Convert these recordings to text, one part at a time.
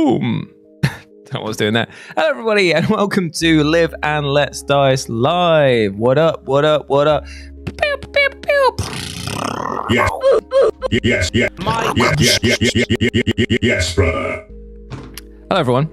Boom! Don't know what I was doing there. Hello, everybody, and welcome to Live and Let's Dice Live. What up? What up? What up? Yes. Yes. Yes. Yes, brother. Hello, everyone.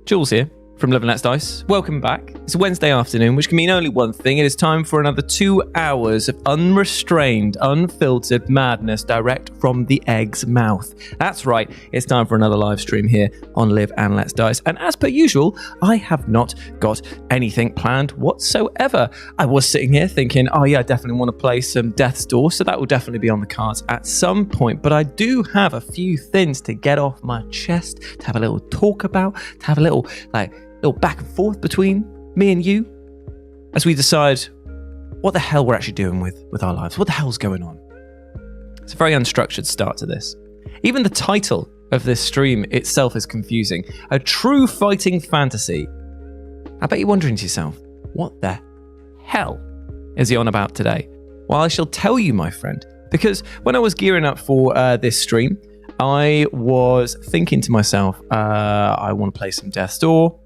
Jules here from Live and Let's Dice. Welcome back. It's a Wednesday afternoon, which can mean only one thing. It is time for another 2 hours of unrestrained, unfiltered madness direct from the egg's mouth. That's right. It's time for another live stream here on Live and Let's Dice. And as per usual, I have not got anything planned whatsoever. I was sitting here thinking, oh yeah, I definitely want to play some Death's Door, so that will definitely be on the cards at some point. But I do have a few things to get off my chest, to have a little talk about, to have a little back and forth between me and you as we decide what the hell we're actually doing with our lives. What the hell's going on? It's a very unstructured start to this. Even the title of this stream itself is confusing. A true fighting fantasy. I bet you're wondering to yourself, what the hell is he on about today? Well, I shall tell you, my friend, because when I was gearing up for this stream, I was thinking to myself, I want to play some Death's Door.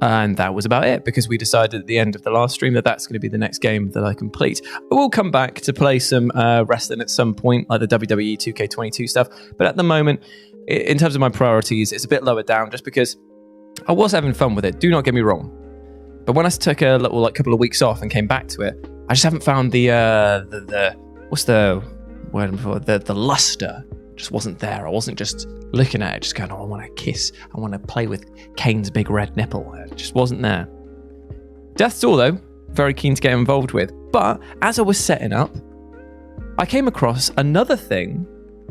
And that was about it, because we decided at the end of the last stream that that's going to be the next game that I complete. I will come back to play some wrestling at some point, like the WWE 2K22 stuff. But at the moment, in terms of my priorities, it's a bit lower down, just because I was having fun with it. Do not get me wrong. But when I took a little couple of weeks off and came back to it, I just haven't found the what's the word before? The luster just wasn't there. I wasn't just looking at it, just going, oh, I want to kiss. I want to play with Kane's big red nipple. It just wasn't there. Death's Door, though, very keen to get involved with. But as I was setting up, I came across another thing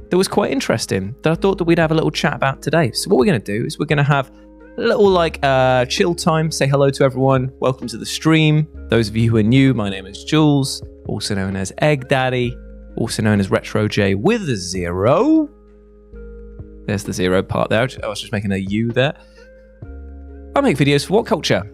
that was quite interesting that I thought that we'd have a little chat about today. So what we're going to do is we're going to have a little chill time, say hello to everyone. Welcome to the stream. Those of you who are new, my name is Jules, also known as Egg Daddy, also known as Retro J with a 0. There's the 0 part there. I was just making a U there. I make videos for What Culture.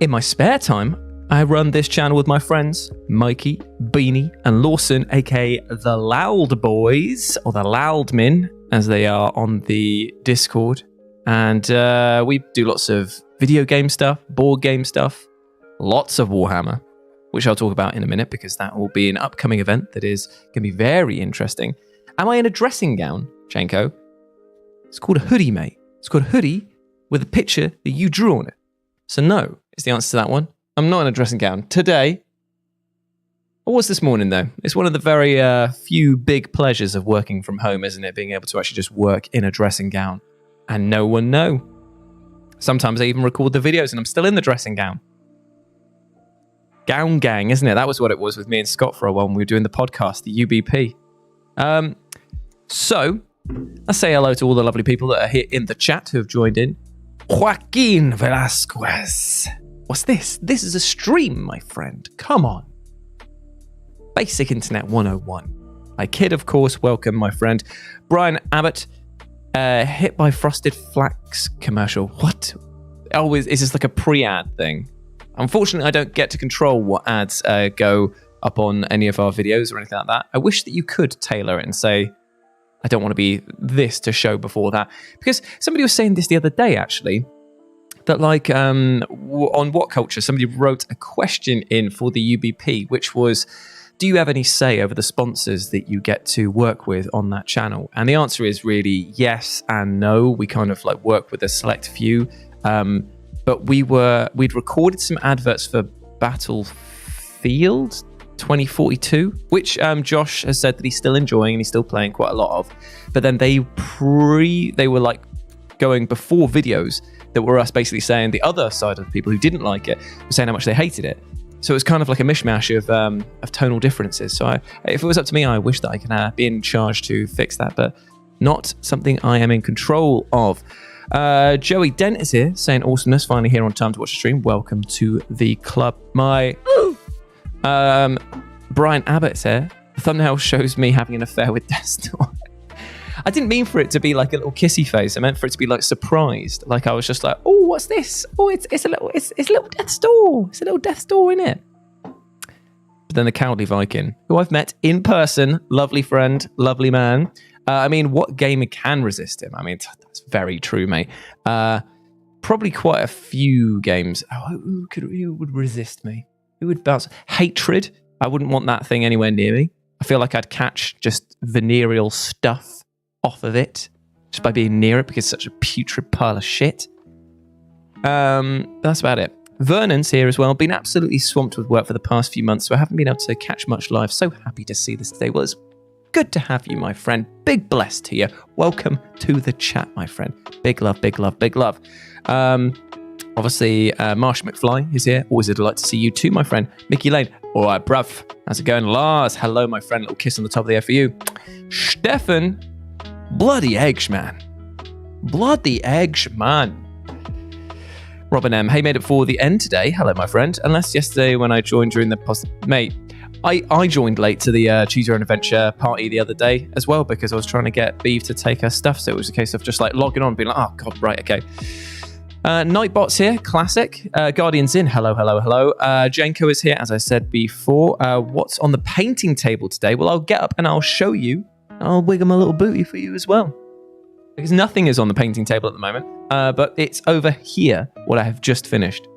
In my spare time, I run this channel with my friends, Mikey, Beanie, and Lawson, aka the Loud Boys, or the Loudmen, as they are on the Discord. And we do lots of video game stuff, board game stuff, lots of Warhammer, which I'll talk about in a minute, because that will be an upcoming event that is going to be very interesting. Am I in a dressing gown, Chenko? It's called a hoodie, mate. It's called a hoodie with a picture that you drew on it. So no, is the answer to that one. I'm not in a dressing gown today. I was this morning, though. It's one of the very few big pleasures of working from home, isn't it? Being able to actually just work in a dressing gown and no one know. Sometimes I even record the videos and I'm still in the dressing gown. Gown gang, isn't it? That was what it was with me and Scott for a while when we were doing the podcast, the UBP. So, let's say hello to all the lovely people that are here in the chat who have joined in. Joaquin Velasquez. What's this? This is a stream, my friend. Come on. Basic Internet 101. My kid, of course. Welcome, my friend. Brian Abbott. Hit by Frosted Flax commercial. What? Oh, is this like a pre-ad thing? Unfortunately, I don't get to control what ads go up on any of our videos or anything like that. I wish that you could tailor it and say, I don't want to be this to show before that. Because somebody was saying this the other day, actually, that on What Culture, somebody wrote a question in for the UBP, which was, do you have any say over the sponsors that you get to work with on that channel? And the answer is really yes and no. We kind of work with a select few. But we'd recorded some adverts for Battlefield 2042, which Josh has said that he's still enjoying and he's still playing quite a lot of. But then they were going before videos that were us basically saying the other side of the people who didn't like it were saying how much they hated it. So it was kind of like a mishmash of tonal differences. So if it was up to me, I wish that I could be in charge to fix that, but not something I am in control of. Joey Dent is here saying awesomeness, finally here on time to watch the stream. Welcome to the club. Brian Abbott's here. The thumbnail shows me having an affair with Death's Door. I didn't mean for it to be like a little kissy face. I meant for it to be surprised. I was just like, oh, what's this? Oh, it's a little Death's Door. It's a little Death's Door in it. But then the Cowardly Viking, who I've met in person, lovely friend, lovely man, I mean, what gamer can resist him? I mean, that's very true, mate. Probably quite a few games. Oh, who would resist me? Who would bounce? Hatred. I wouldn't want that thing anywhere near me. I feel like I'd catch just venereal stuff off of it just by being near it because it's such a putrid pile of shit. That's about it. Vernon's here as well. Been absolutely swamped with work for the past few months, so I haven't been able to catch much live. So happy to see this today. Well, it's good to have you, my friend. Big bless to you. Welcome to the chat, my friend. Big love, big love, big love. Obviously, Marshall McFly is here. Always a delight to see you too, my friend. Mickey Lane. All right, bruv. How's it going? Lars. Hello, my friend. Little kiss on the top of the air for you. Stefan. Bloody eggs, man. Bloody eggs, man. Robin M. Hey, made it for the end today. Hello, my friend. Unless yesterday when I joined during the mate, I joined late to the Choose Your Own Adventure party the other day as well because I was trying to get Beeve to take her stuff. So it was a case of just like logging on, being like, oh god, right, okay. Nightbot's here, classic. Guardian's in. Hello, hello, hello. Janko is here, as I said before. What's on the painting table today? Well, I'll get up and I'll show you. I'll wiggle my little booty for you as well. Because nothing is on the painting table at the moment, but it's over here, what I have just finished.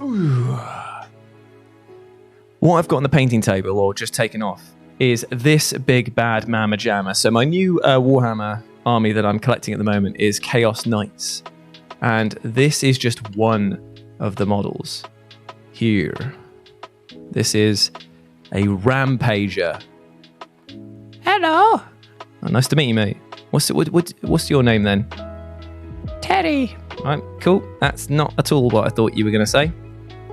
Ooh. What I've got on the painting table, or just taken off, is this big bad mamma jamma. So my new Warhammer army that I'm collecting at the moment is Chaos Knights. And this is just one of the models here. This is a Rampager. Hello. Oh, nice to meet you, mate. What's your name then? Teddy. Right, cool. That's not at all what I thought you were going to say.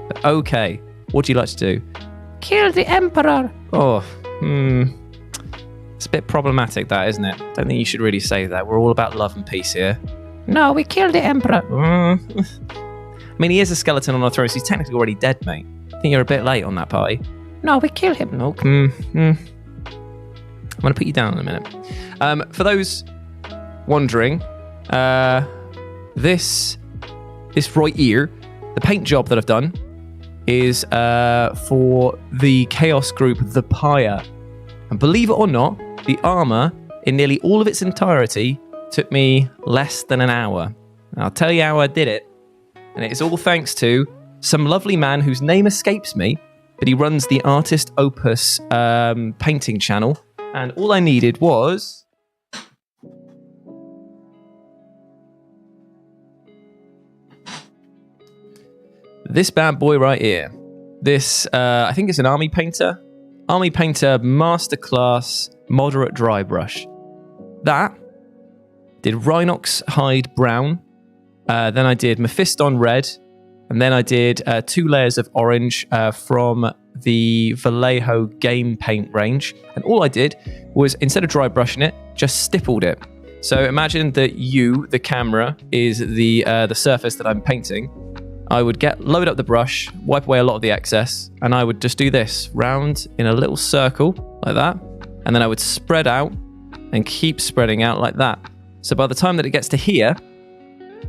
But okay, what do you like to do? Kill the Emperor. Oh, it's a bit problematic, that, isn't it? Don't think you should really say that. We're all about love and peace here. No, we killed the Emperor. I mean, he is a skeleton on a throne, so he's technically already dead, mate. I think you're a bit late on that party. No, we killed him. No. I'm going to put you down in a minute. For those wondering, this right here, the paint job that I've done is for the Chaos group, the Pyre. And believe it or not, the armor in nearly all of its entirety took me less than an hour. And I'll tell you how I did it. And it is all thanks to some lovely man whose name escapes me, but he runs the Artist Opus painting channel. And all I needed was this bad boy right here. This, I think it's an Army Painter. Army Painter Masterclass Moderate Dry Brush. That. Did Rhinox Hide Brown. Then I did Mephiston Red. And then I did 2 layers of orange from the Vallejo Game Paint range. And all I did was, instead of dry brushing it, just stippled it. So imagine that you, the camera, is the surface that I'm painting. I would load up the brush, wipe away a lot of the excess, and I would just do this round in a little circle like that. And then I would spread out and keep spreading out like that. So by the time that it gets to here,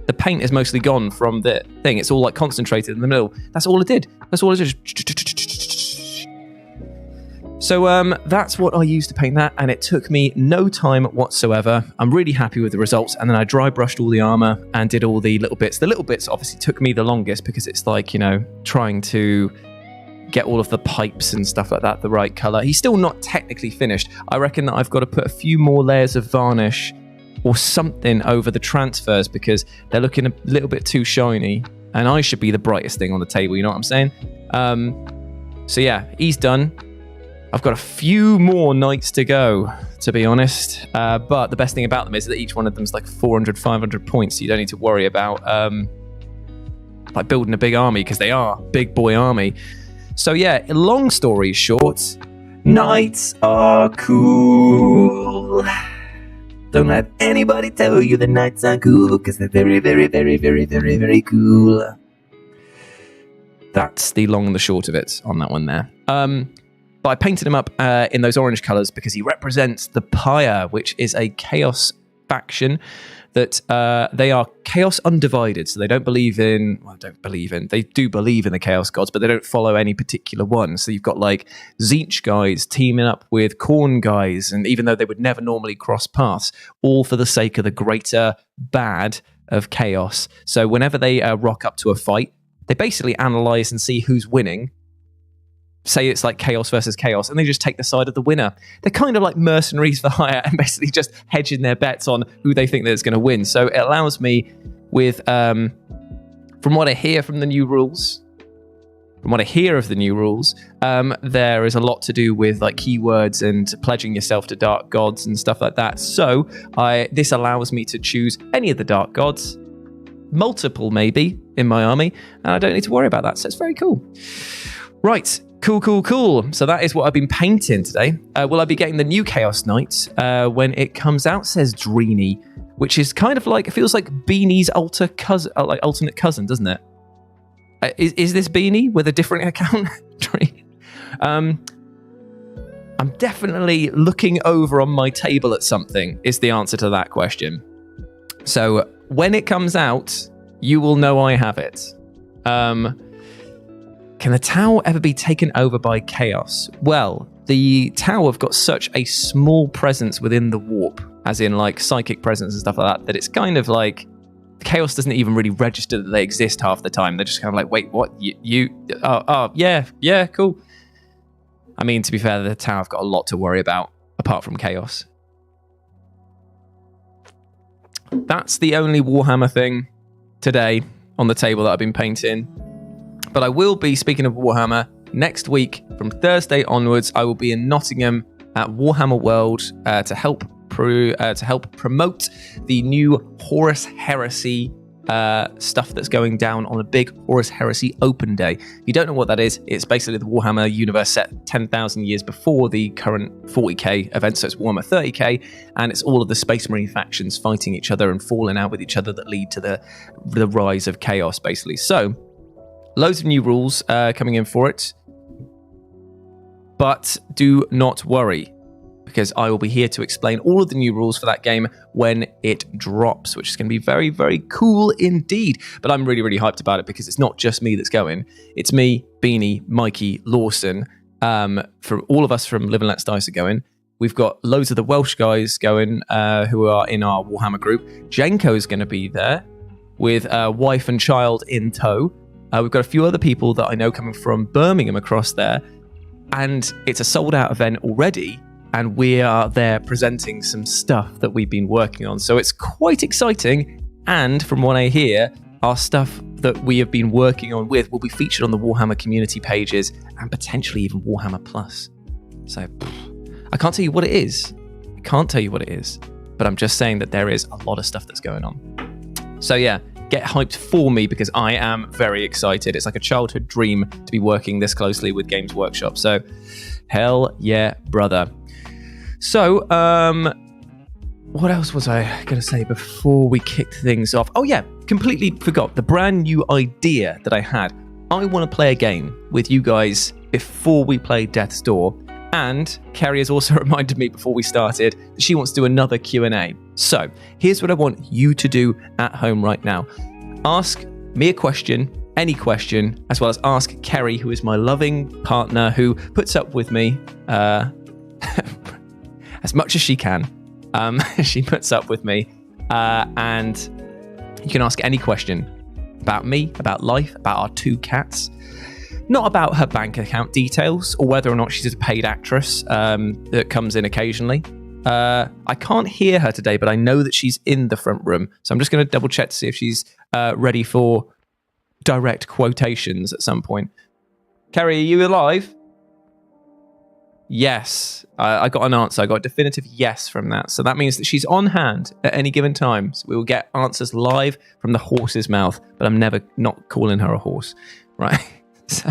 the paint is mostly gone from the thing. It's all like concentrated in the middle. That's all it did. That's all it did. So that's what I used to paint that, and it took me no time whatsoever. I'm really happy with the results. And then I dry brushed all the armor and did all the little bits. The little bits obviously took me the longest because it's like, you know, trying to get all of the pipes and stuff like that the right color. He's still not technically finished. I reckon that I've got to put a few more layers of varnish or something over the transfers because they're looking a little bit too shiny, and I should be the brightest thing on the table, you know what I'm saying? So yeah, he's done. I've got a few more nights to go, to be honest. But the best thing about them is that each one of them is like 400, 500 points. So you don't need to worry about like building a big army, because they are big boy army. So yeah, long story short, nights are cool. Don't let anybody tell you the nights are cool, because they're very, very, very, very, very, very cool. That's the long and the short of it on that one there. But I painted him up in those orange colours because he represents the Pyre, which is a chaos faction that they are chaos undivided. So they don't believe in, they do believe in the chaos gods, but they don't follow any particular one. So you've got like Tzeentch guys teaming up with Khorne guys, and even though they would never normally cross paths, all for the sake of the greater bad of chaos. So whenever they rock up to a fight, they basically analyze and see who's winning. Say it's like chaos versus chaos, and they just take the side of the winner. They're kind of like mercenaries for hire and basically just hedging their bets on who they think that's going to win. So it allows me with, from what I hear from the new rules, there is a lot to do with like keywords and pledging yourself to dark gods and stuff like that. So this allows me to choose any of the dark gods, multiple maybe, in my army, and I don't need to worry about that. So it's very cool. Right. Cool. So that is what I've been painting today. Will I be getting the new Chaos Knight when it comes out, says Dreeny, which is kind of like, it feels like Beanie's alternate cousin, doesn't it? Is this Beanie with a different account? I'm definitely looking over on my table at something, is the answer to that question. So when it comes out, you will know I have it. Can the Tau ever be taken over by chaos? Well, the Tau have got such a small presence within the warp, as in like psychic presence and stuff like that, that it's kind of like chaos doesn't even really register that they exist half the time. They're just kind of like, wait, what? Yeah, cool. I mean, to be fair, the Tau have got a lot to worry about apart from chaos. That's the only Warhammer thing today on the table that I've been painting. But I will be, speaking of Warhammer, next week from Thursday onwards, I will be in Nottingham at Warhammer World to help promote the new Horus Heresy stuff that's going down on a big Horus Heresy open day. If you don't know what that is, it's basically the Warhammer universe set 10,000 years before the current 40k event, so it's Warhammer 30k, and it's all of the Space Marine factions fighting each other and falling out with each other that lead to the rise of chaos, basically. So, loads of new rules coming in for it. But do not worry, because I will be here to explain all of the new rules for that game when it drops, which is going to be very, very cool indeed. But I'm really, really hyped about it because it's not just me that's going. It's me, Beanie, Mikey, Lawson. For all of us from Live and Let's Dice are going. We've got loads of the Welsh guys going who are in our Warhammer group. Jenko is going to be there with wife and child in tow. We've got a few other people that I know coming from Birmingham across there, and it's a sold-out event already, and we are there presenting some stuff that we've been working on. So it's quite exciting, and from what I hear, our stuff that we have been working on with will be featured on the Warhammer community pages and potentially even Warhammer Plus. So I can't tell you what it is. But I'm just saying that there is a lot of stuff that's going on. So yeah, get hyped for me because I am very excited. It's like a childhood dream to be working this closely with Games Workshop. So hell yeah, brother. So, what else was I going to say before we kicked things off? Oh yeah, completely forgot the brand new idea that I had. I want to play a game with you guys before we play Death's Door. And Kerry has also reminded me before we started that she wants to do another Q&A. So here's what I want you to do at home right now. Ask me a question, any question, as well as ask Kerry, who is my loving partner, who puts up with me as much as she can. She puts up with me. And you can ask any question about me, about life, about our two cats. Not about her bank account details or whether or not she's a paid actress that comes in occasionally. I can't hear her today, but I know that she's in the front room. So I'm just going to double check to see if she's ready for direct quotations at some point. Kerry, are you alive? Yes. I got an answer. I got a definitive yes from that. So that means that she's on hand at any given time. So we will get answers live from the horse's mouth, but I'm never not calling her a horse. Right? So,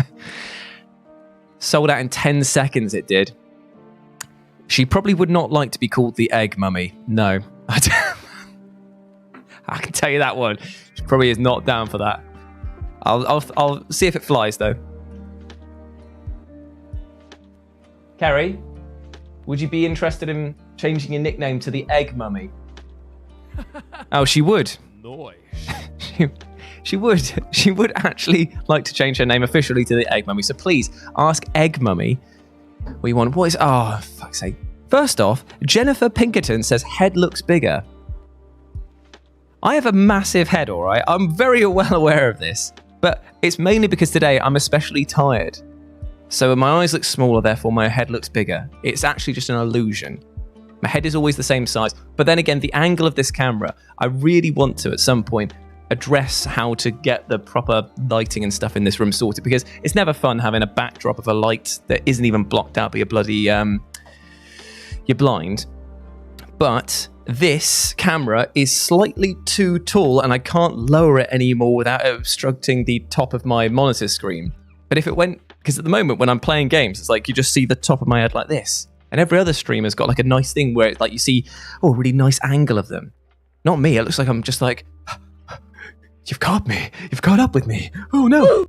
sold out in 10 seconds it did. She probably would not like to be called the egg mummy. No. I can tell you that one. She probably is not down for that. I'll see if it flies though. Kerry, would you be interested in changing your nickname to the Egg Mummy? Oh, she would. She would. She would actually like to change her name officially to the Egg Mummy. So please ask Egg Mummy what you want. What is... Oh, fuck's sake. First off, Jennifer Pinkerton says head looks bigger. I have a massive head, all right? I'm very well aware of this. But it's mainly because today I'm especially tired. So my eyes look smaller, therefore my head looks bigger. It's actually just an illusion. My head is always the same size. But then again, the angle of this camera, I really want to, at some point, address how to get the proper lighting and stuff in this room sorted, because it's never fun having a backdrop of a light that isn't even blocked out by your bloody your blind. But this camera is slightly too tall and I can't lower it anymore without obstructing the top of my monitor screen. But if it went, because at the moment when I'm playing games, it's like you just see the top of my head like this, and every other streamer's got like a nice thing where it's like you see a really nice angle of them. Not me. It looks like I'm just like, you've caught me. You've caught up with me. Oh, no.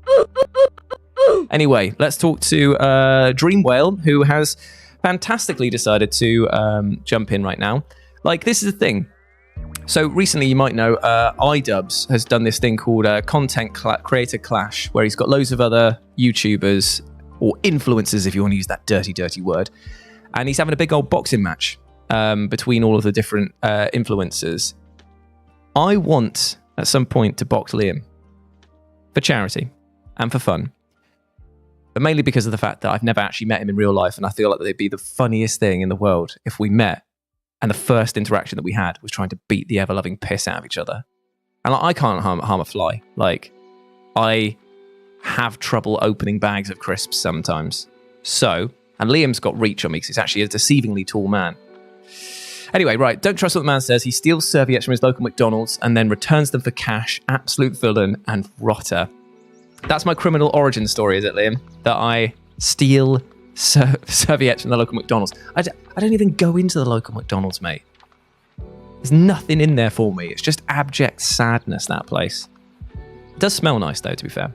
Anyway, let's talk to Dream Whale, who has fantastically decided to jump in right now. Like, this is the thing. So recently, you might know, iDubbbz has done this thing called Content Creator Clash, where he's got loads of other YouTubers, or influencers, if you want to use that dirty, dirty word. And he's having a big old boxing match between all of the different influencers. I want... at some point to box Liam for charity and for fun, but mainly because of the fact that I've never actually met him in real life, and I feel like they'd be the funniest thing in the world if we met and the first interaction that we had was trying to beat the ever-loving piss out of each other. And like, I can't harm a fly. Like, I have trouble opening bags of crisps sometimes. So, and Liam's got reach on me because he's actually a deceivingly tall man. Anyway, right, don't trust what the man says. He steals serviettes from his local McDonald's and then returns them for cash. Absolute villain and rotter. That's my criminal origin story, is it, Liam? That I steal serviettes from the local McDonald's. I don't even go into the local McDonald's, mate. There's nothing in there for me. It's just abject sadness, that place. It does smell nice, though, to be fair.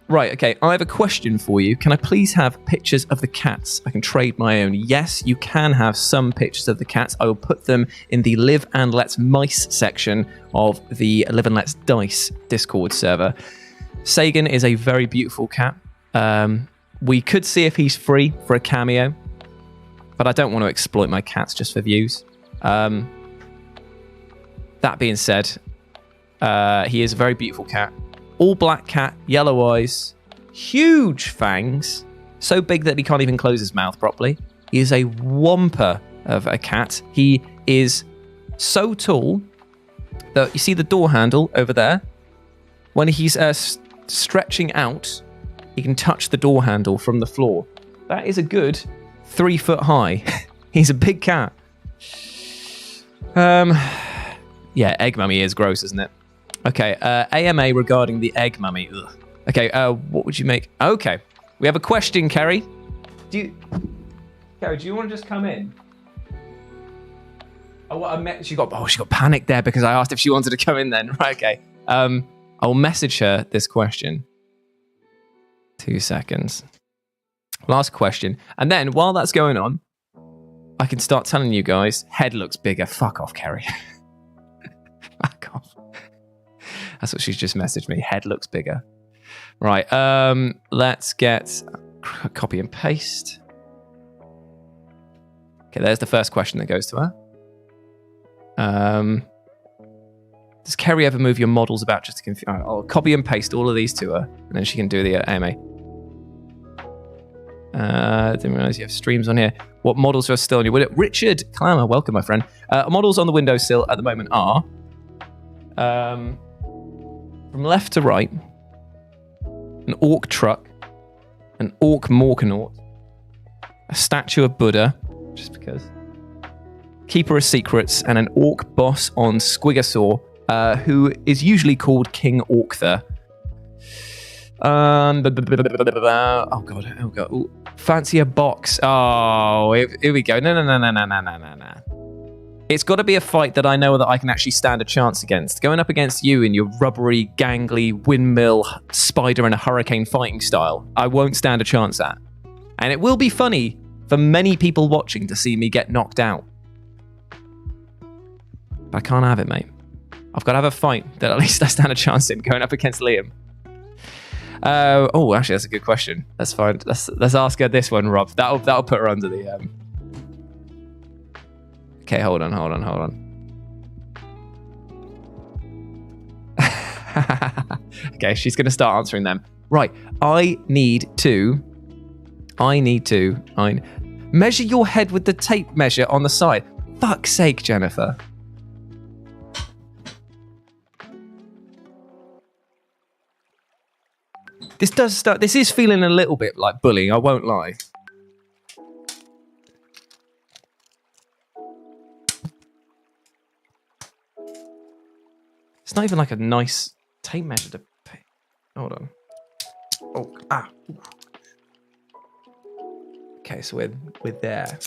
Right, okay, I have a question for you. Can I please have pictures of the cats? I can trade my own. Yes, you can have some pictures of the cats. I will put them in the Live and Let's Mice section of the Live and Let's Dice Discord server. Sagan is a very beautiful cat. We could see if he's free for a cameo, but I don't want to exploit my cats just for views. That being said, he is a very beautiful cat. All black cat, yellow eyes, huge fangs, so big that he can't even close his mouth properly. He is a whomper of a cat. He is so tall that you see the door handle over there. When he's stretching out, he can touch the door handle from the floor. That is a good 3 foot high. He's a big cat. Yeah, Egg Mummy is gross, isn't it? Okay, AMA regarding the Egg Mummy. Ugh. Okay, what would you make? Okay, we have a question, Kerry. Kerry, do you want to just come in? Oh, she got panicked there because I asked if she wanted to come in then. Right, okay. I'll message her this question. 2 seconds. Last question. And then, while that's going on, I can start telling you guys, head looks bigger. Fuck off, Kerry. Fuck off. That's what she's just messaged me. Head looks bigger. Right. Let's get a copy and paste. Okay, there's the first question that goes to her. Does Kerry ever move your models about just to confuse? Right, I'll copy and paste all of these to her, and then she can do the AMA. Didn't realize you have streams on here. What models are still on your window? Richard Clammer, welcome, my friend. Models on the windowsill at the moment are... from left to right, an orc truck, an orc Morkanaut, a statue of Buddha, just because, Keeper of Secrets, and an orc boss on Squigosaur, who is usually called King Orctha. Oh god. Ooh, fancy a box. Oh, here we go. No. It's got to be a fight that I know that I can actually stand a chance against. Going up against you in your rubbery, gangly, windmill, spider and a hurricane fighting style, I won't stand a chance at. And it will be funny for many people watching to see me get knocked out. But I can't have it, mate. I've got to have a fight that at least I stand a chance in going up against Liam. Actually, that's a good question. That's fine. Let's ask her this one, Rob. That'll put her under the... Okay, hold on. Okay, she's going to start answering them. Right, I need to measure your head with the tape measure on the side. Fuck's sake, Jennifer. This is feeling a little bit like bullying, I won't lie. It's not even like a nice tape measure to pay. Hold on. Okay, so we're there.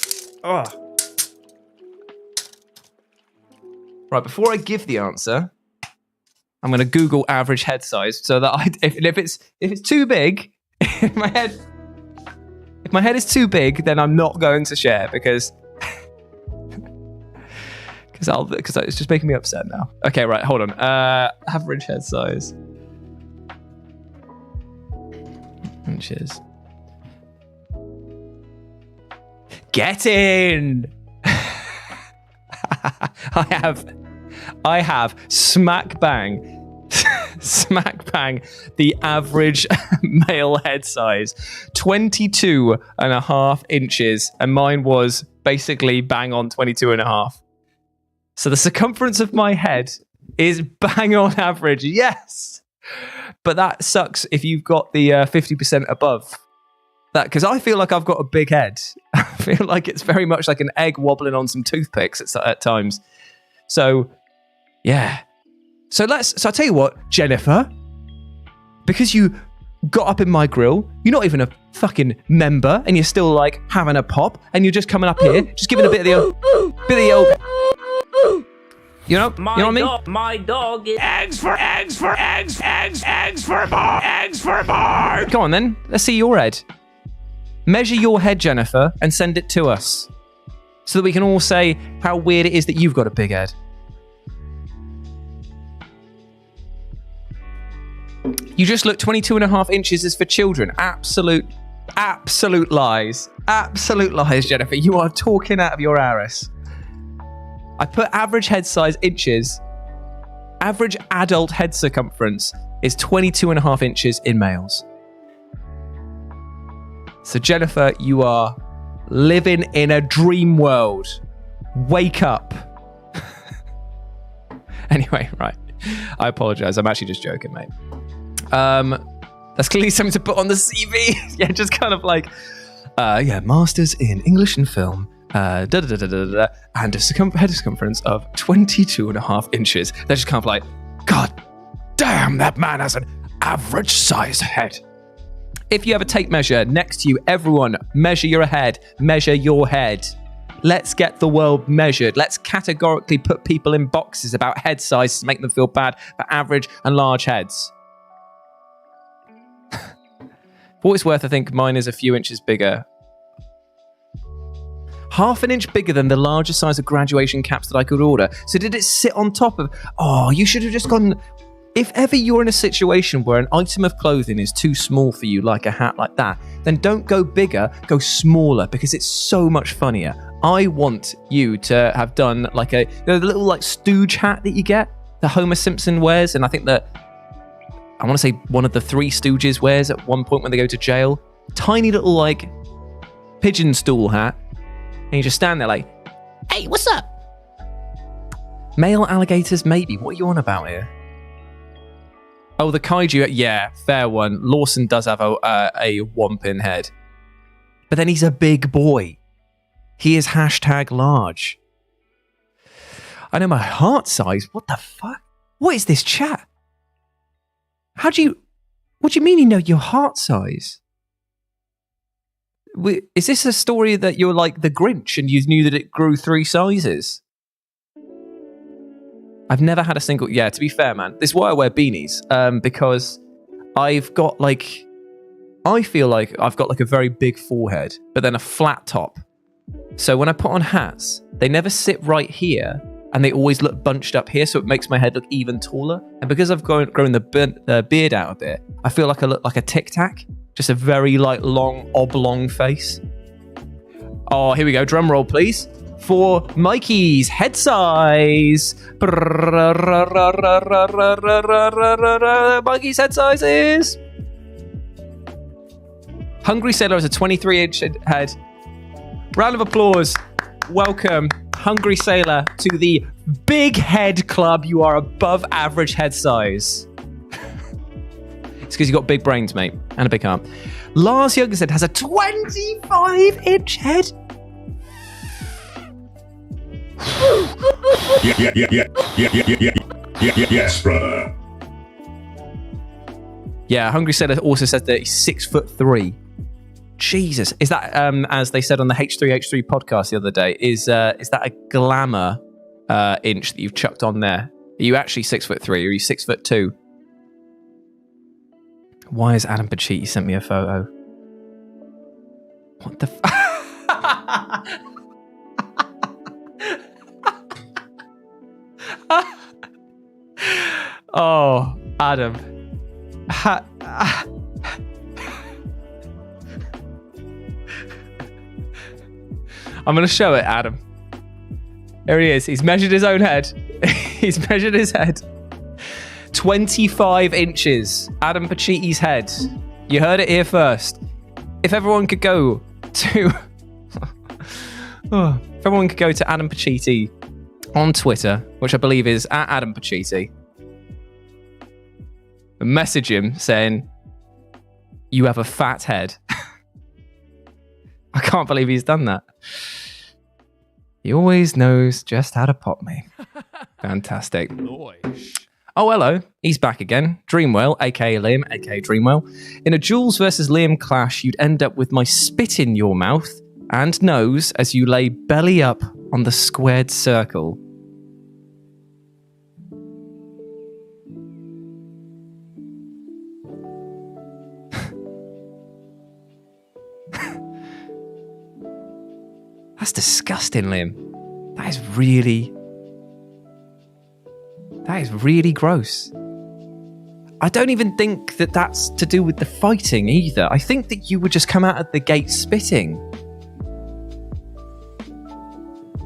Right, before I give the answer, I'm going to Google average head size so that if it's too big, if my head is too big, then I'm not going to share because it's just making me upset now. Okay, right, hold on. Average head size. Inches. Get in! I have smack bang the average male head size, 22.5 inches, and mine was basically bang on 22.5. So the circumference of my head is bang on average, yes. But that sucks if you've got the 50% above that, because I feel like I've got a big head. I feel like it's very much like an egg wobbling on some toothpicks at times. So, yeah. So I'll tell you what, Jennifer, because you got up in my grill, you're not even a fucking member, and you're still like having a pop, and you're just coming up here, just giving a bit of the old. You know what I mean? My dog is eggs for bar. Go on then, let's see your head. Measure your head, Jennifer, and send it to us so that we can all say how weird it is that you've got a big head. You just look 22.5 inches is for children. Absolute lies. Absolute lies, Jennifer. You are talking out of your arse. I put average head size inches. Average adult head circumference is 22.5 inches in males. So Jennifer, you are living in a dream world. Wake up. Anyway, right. I apologize. I'm actually just joking, mate. That's clearly something to put on the CV. Yeah, just kind of like, masters in English and film. And a head circumference of 22.5 inches. They're just kind of like, God damn, that man has an average size head. If you have a tape measure next to you, everyone, measure your head. Measure your head. Let's get the world measured. Let's categorically put people in boxes about head size to make them feel bad for average and large heads. For what it's worth, I think mine is a few inches bigger. Half an inch bigger than the largest size of graduation caps that I could order. So did it sit on top of... Oh, you should have just gone... If ever you're in a situation where an item of clothing is too small for you, like a hat like that, then don't go bigger, go smaller, because it's so much funnier. I want you to have done like the little like Stooge hat that you get, that Homer Simpson wears, and I think that, I want to say one of the Three Stooges wears at one point when they go to jail. Tiny little like pigeon stool hat, and you just stand there like, Hey, what's up? male alligators maybe, what are you on about here? Oh, the kaiju, yeah, fair one. Lawson does have a whomping head. But then he's a big boy. He is #large. I know my heart size. What the fuck? What is this chat? What do you mean you know your heart size? Is this a story that you're like the Grinch and you knew that it grew 3 sizes? I've never had a single... Yeah, to be fair, man. This is why I wear beanies. Because I've got, like... I feel like I've got like a very big forehead, but then a flat top. So when I put on hats, they never sit right here, and they always look bunched up here, so it makes my head look even taller. And because I've grown the beard out a bit, I feel like I look like a Tic Tac, just a very like long, oblong face. Oh, here we go. Drum roll, please. For Mikey's head size. Mikey's head size is... Hungry Sailor has a 23-inch head. Round of applause. Welcome, Hungry Sailor, to the Big Head Club. You are above average head size. It's because you've got big brains, mate, and a big arm. Lars Youngstead has a 25-inch head. Yes, brother. Yeah, Hungry Sailor also says that he's 6'3". Jesus, is that as they said on the H3H3 podcast the other day? Is that a glamour inch that you've chucked on there? Are you actually 6'3"? Or are you 6'2"? Why has Adam Pacitti sent me a photo? What the? Oh, Adam. I'm going to show it, Adam. There he is. He's measured his own head. He's measured his head. 25 inches. Adam Pacitti's head. You heard it here first. If everyone could go to... if everyone could go to Adam Pacitti on Twitter, which I believe is at Adam Pacitti, and message him saying, you have a fat head. I can't believe he's done that. He always knows just how to pop me. Fantastic. Oh, hello. He's back again. Dreamwell, aka Liam, aka Dreamwell. In a Jules versus Liam clash, you'd end up with my spit in your mouth and nose as you lay belly up on the squared circle. That's disgusting, Liam. That is really gross. I don't even think that that's to do with the fighting either. I think that you would just come out of the gate spitting.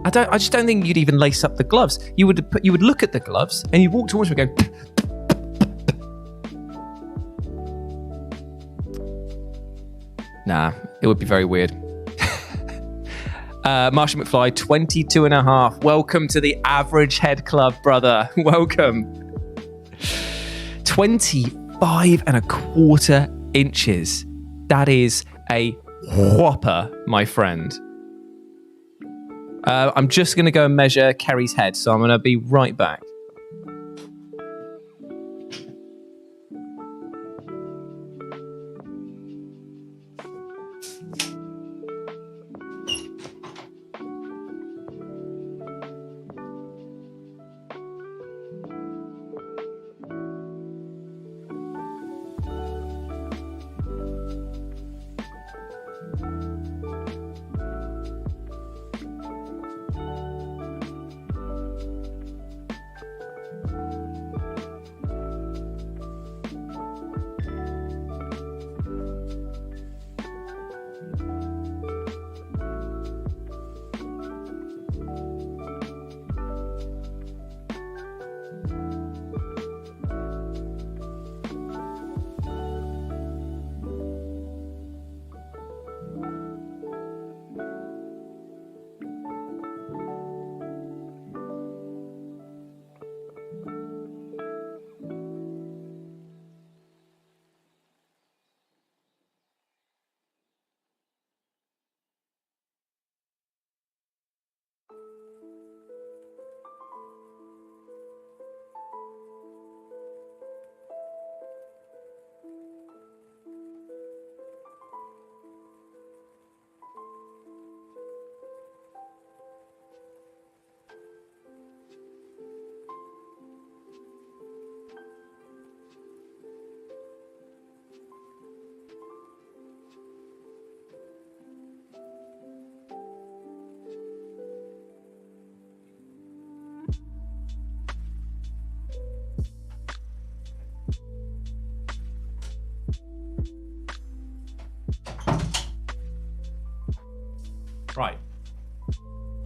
I just don't think you'd even lace up the gloves. You would look at the gloves and you'd walk towards me and go. Nah, it would be very weird. Marshall McFly, 22 and a half. Welcome to the Average Head Club, brother. Welcome. 25 and a quarter inches. That is a whopper, my friend. I'm just going to go and measure Kerry's head, so I'm going to be right back.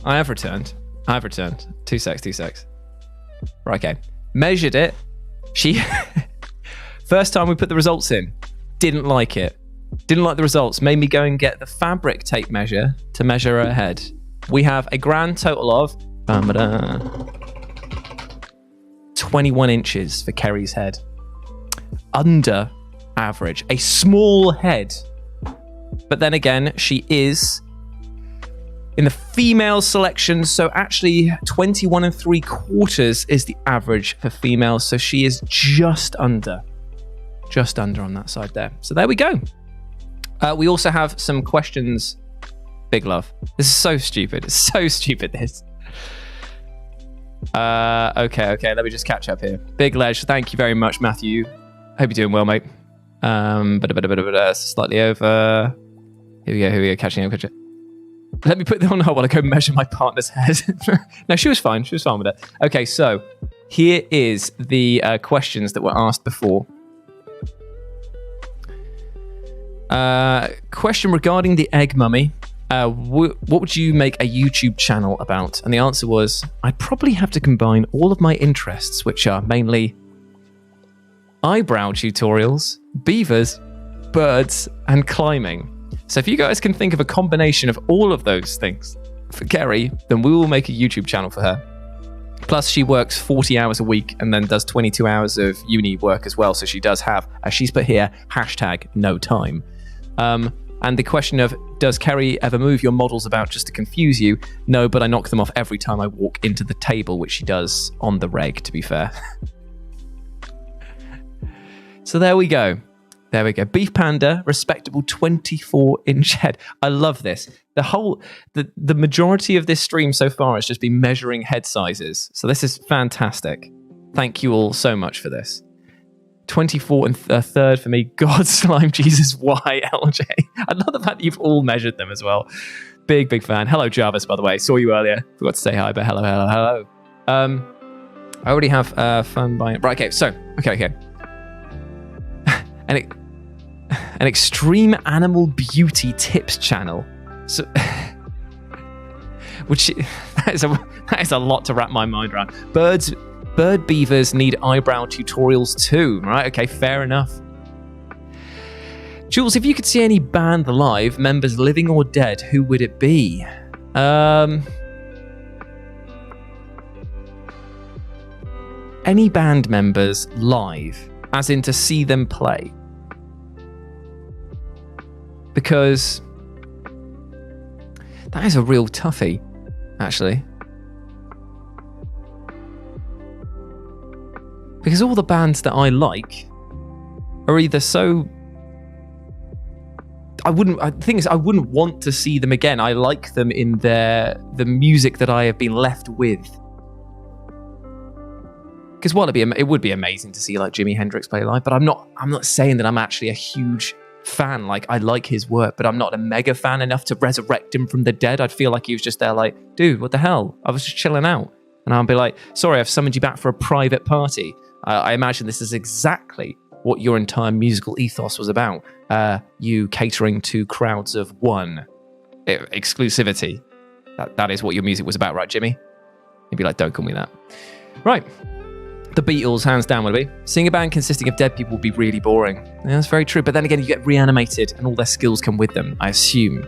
I have returned. 2 secs. Right, okay. Measured it. She... First time we put the results in, didn't like it. Didn't like the results. Made me go and get the fabric tape measure to measure her head. We have a grand total of 21 inches for Kerry's head. Under average. A small head. But then again, she is in the female selection, so actually 21 3/4 is the average for females, so she is just under on that side there. So there we go. We also have some questions. Big love. This is so stupid. It's so stupid, this. Okay, let me just catch up here. Big Ledge, thank you very much, Matthew. Hope you're doing well, mate. Slightly over. Here we go, catching up. Let me put them on hold while I go measure my partner's head. No, she was fine with it. Okay, so here is the questions that were asked before. Question regarding the egg mummy. What would you make a YouTube channel about? And the answer was, I'd probably have to combine all of my interests, which are mainly eyebrow tutorials, beavers, birds, and climbing. So if you guys can think of a combination of all of those things for Kerry, then we will make a YouTube channel for her. Plus, she works 40 hours a week and then does 22 hours of uni work as well. So she does have, as she's put here, #no time. And the question of, does Kerry ever move your models about just to confuse you? No, but I knock them off every time I walk into the table, which she does on the reg, to be fair. So there we go. Beef Panda, respectable 24-inch head. I love this. The majority of this stream so far has just been measuring head sizes. So this is fantastic. Thank you all so much for this. 24 and a third for me. God, slime, Jesus, why, LJ? I love the fact that you've all measured them as well. Big fan. Hello, Jarvis, by the way. Saw you earlier. Forgot to say hi, but hello. I already have fun buying. Right, okay, so, okay. An extreme animal beauty tips channel. So, that is a lot to wrap my mind around. Bird beavers need eyebrow tutorials too, right? Okay, fair enough. Jules, if you could see any band live, members living or dead, who would it be? Any band members live, as in to see them play. Because that is a real toughie, actually. Because all the bands that I like are either so... I wouldn't want to see them again. I like them in the music that I have been left with. Because while it would be amazing to see like Jimi Hendrix play live, but I'm not saying that I'm actually a huge fan. Like, I like his work, but I'm not a mega fan enough to resurrect him from the dead. I'd feel like he was just there like, dude, what the hell? I was just chilling out. And I'll be like, sorry, I've summoned you back for a private party. I imagine this is exactly what your entire musical ethos was about. You catering to crowds of one. Exclusivity. That is what your music was about, right, Jimmy? He'd be like, don't call me that. Right. The Beatles, hands down, would it be? Seeing a band consisting of dead people would be really boring. Yeah, that's very true. But then again, you get reanimated and all their skills come with them, I assume.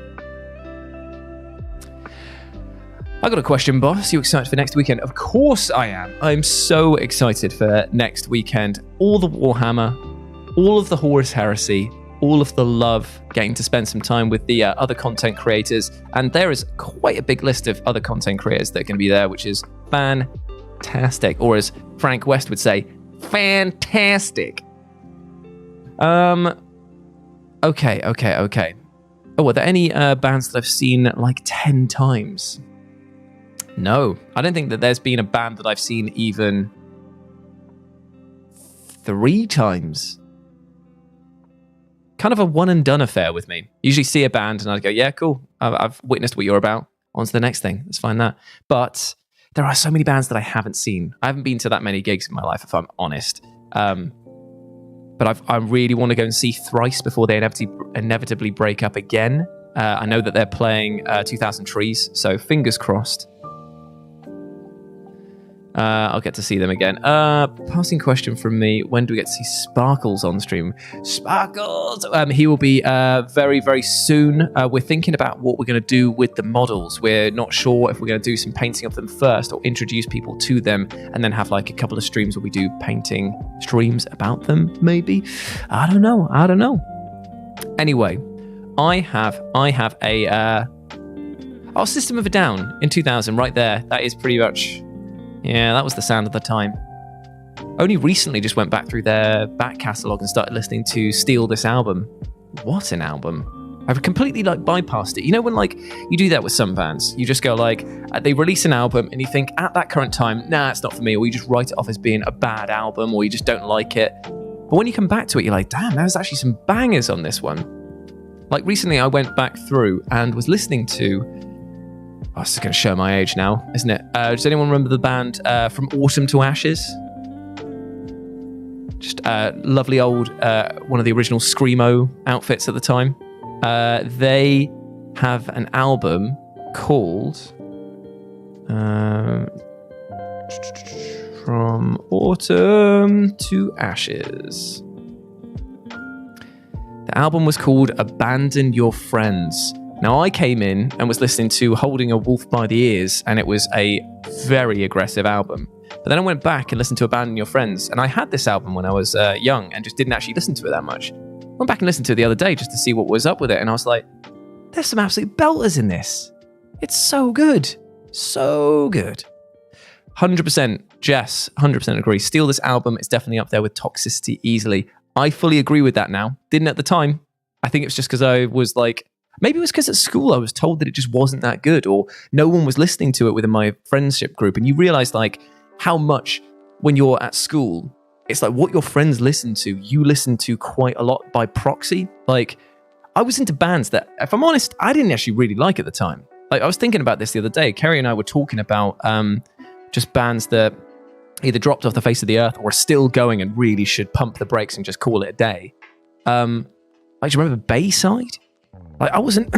I got a question, boss. You excited for next weekend? Of course I am. I'm so excited for next weekend. All the Warhammer, all of the Horus Heresy, all of the love, getting to spend some time with the other content creators. And there is quite a big list of other content creators that are going to be there, which is fantastic. Or as Frank West would say, fantastic. Okay. Oh, are there any bands that I've seen like 10 times? No, I don't think that there's been a band that I've seen even 3 times. Kind of a one and done affair with me. Usually see a band and I'd go, yeah, cool. I've witnessed what you're about. On to the next thing. Let's find that. But there are so many bands that I haven't seen. I haven't been to that many gigs in my life, if I'm honest. But I really want to go and see Thrice before they inevitably break up again. I know that they're playing 2000 Trees, so fingers crossed. I'll get to see them again. Passing question from me. When do we get to see Sparkles on stream? Sparkles! He will be very, very soon. We're thinking about what we're going to do with the models. We're not sure if we're going to do some painting of them first or introduce people to them and then have like a couple of streams where we do painting streams about them, maybe. I don't know. Anyway, I have a System of a Down in 2000 right there. That is pretty much... Yeah, that was the sound of the time. Only recently just went back through their back catalogue and started listening to Steal This Album. What an album. I've completely bypassed it. You know when you do that with some bands? You just go they release an album and you think at that current time, nah, it's not for me. Or you just write it off as being a bad album or you just don't like it. But when you come back to it, you're like, damn, there's actually some bangers on this one. Like recently I went back through and was listening to... Oh, this is going to show my age now, isn't it? Does anyone remember the band From Autumn to Ashes? Just lovely old, one of the original Screamo outfits at the time. They have an album called From Autumn to Ashes. The album was called Abandon Your Friends. Now, I came in and was listening to Holding a Wolf by the Ears, and it was a very aggressive album. But then I went back and listened to Abandon Your Friends, and I had this album when I was young and just didn't actually listen to it that much. I went back and listened to it the other day just to see what was up with it, and I was like, there's some absolute belters in this. It's so good. So good. 100%, Jess, 100% agree. Steal This Album is definitely up there with Toxicity easily. I fully agree with that now. Didn't at the time. I think it was just because I was like... Maybe it was because at school I was told that it just wasn't that good or no one was listening to it within my friendship group. And you realize how much when you're at school, it's like what your friends listen to, you listen to quite a lot by proxy. Like I was into bands that, if I'm honest, I didn't actually really like at the time. Like I was thinking about this the other day. Kerry and I were talking about just bands that either dropped off the face of the earth or are still going and really should pump the brakes and just call it a day. Do you remember Bayside? I wasn't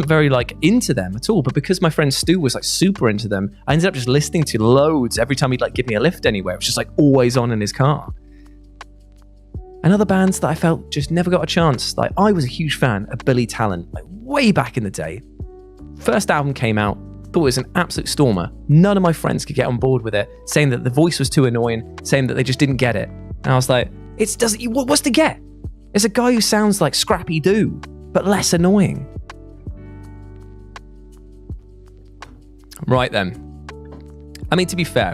very into them at all, but because my friend Stu was super into them, I ended up just listening to loads every time he'd give me a lift anywhere. It was just always on in his car. And other bands that I felt just never got a chance. I was a huge fan of Billy Talent, way back in the day. First album came out, thought it was an absolute stormer. None of my friends could get on board with it, saying that the voice was too annoying, saying that they just didn't get it. And I was like, what's to get? It's a guy who sounds like Scrappy Doo, but less annoying. Right then. I mean, to be fair,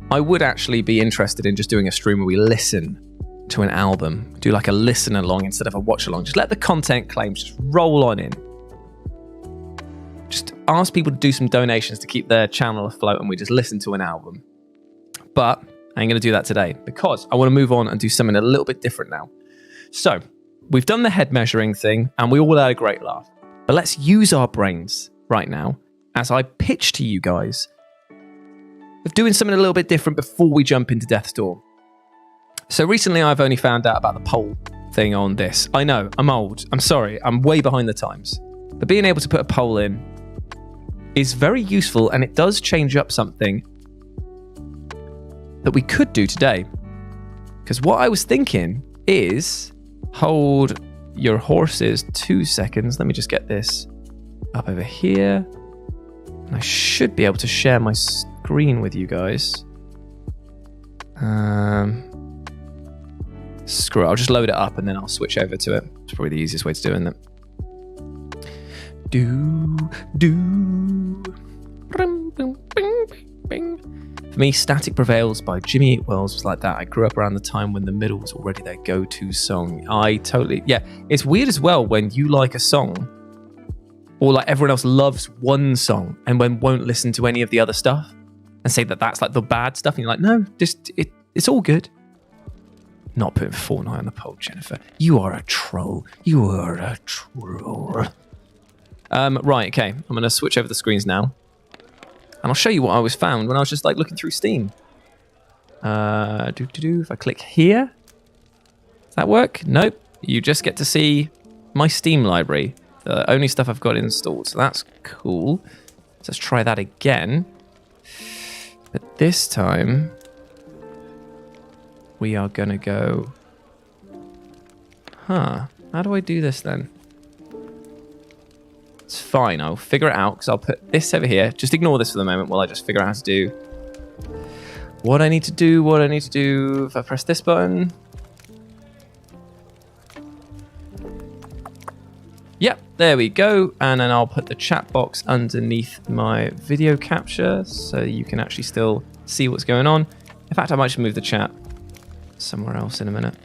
I would actually be interested in just doing a stream where we listen to an album. Do a listen along instead of a watch along. Just let the content claims just roll on in. Just ask people to do some donations to keep their channel afloat and we just listen to an album. But I ain't going to do that today because I want to move on and do something a little bit different now. So, we've done the head measuring thing and we all had a great laugh. But let's use our brains right now as I pitch to you guys of doing something a little bit different before we jump into Death's Door. So recently I've only found out about the poll thing on this. I know, I'm old. I'm sorry, I'm way behind the times. But being able to put a poll in is very useful and it does change up something that we could do today. Because what I was thinking is... Hold your horses 2 seconds. Let me just get this up over here. And I should be able to share my screen with you guys. Screw it. I'll just load it up and then I'll switch over to it. It's probably the easiest way to do it, isn't it? For me, Static Prevails by Jimmy Eat World was like that. I grew up around the time when The Middle was already their go-to song. It's weird as well when you like a song or everyone else loves one song and then won't listen to any of the other stuff and say that that's the bad stuff. And you're like, no, it's all good. Not putting Fortnite on the poll, Jennifer. You are a troll. You are a troll. Right, okay. I'm going to switch over the screens now. And I'll show you what I was found when I was just looking through Steam. If I click here, does that work? Nope. You just get to see my Steam library. The only stuff I've got installed. So that's cool. So let's try that again. But this time, we are going to go... How do I do this then? It's fine. I'll figure it out because I'll put this over here. Just ignore this for the moment while I just figure out how to do what I need to do. If I press this button. Yep, there we go. And then I'll put the chat box underneath my video capture so you can actually still see what's going on. In fact, I might just move the chat somewhere else in a minute.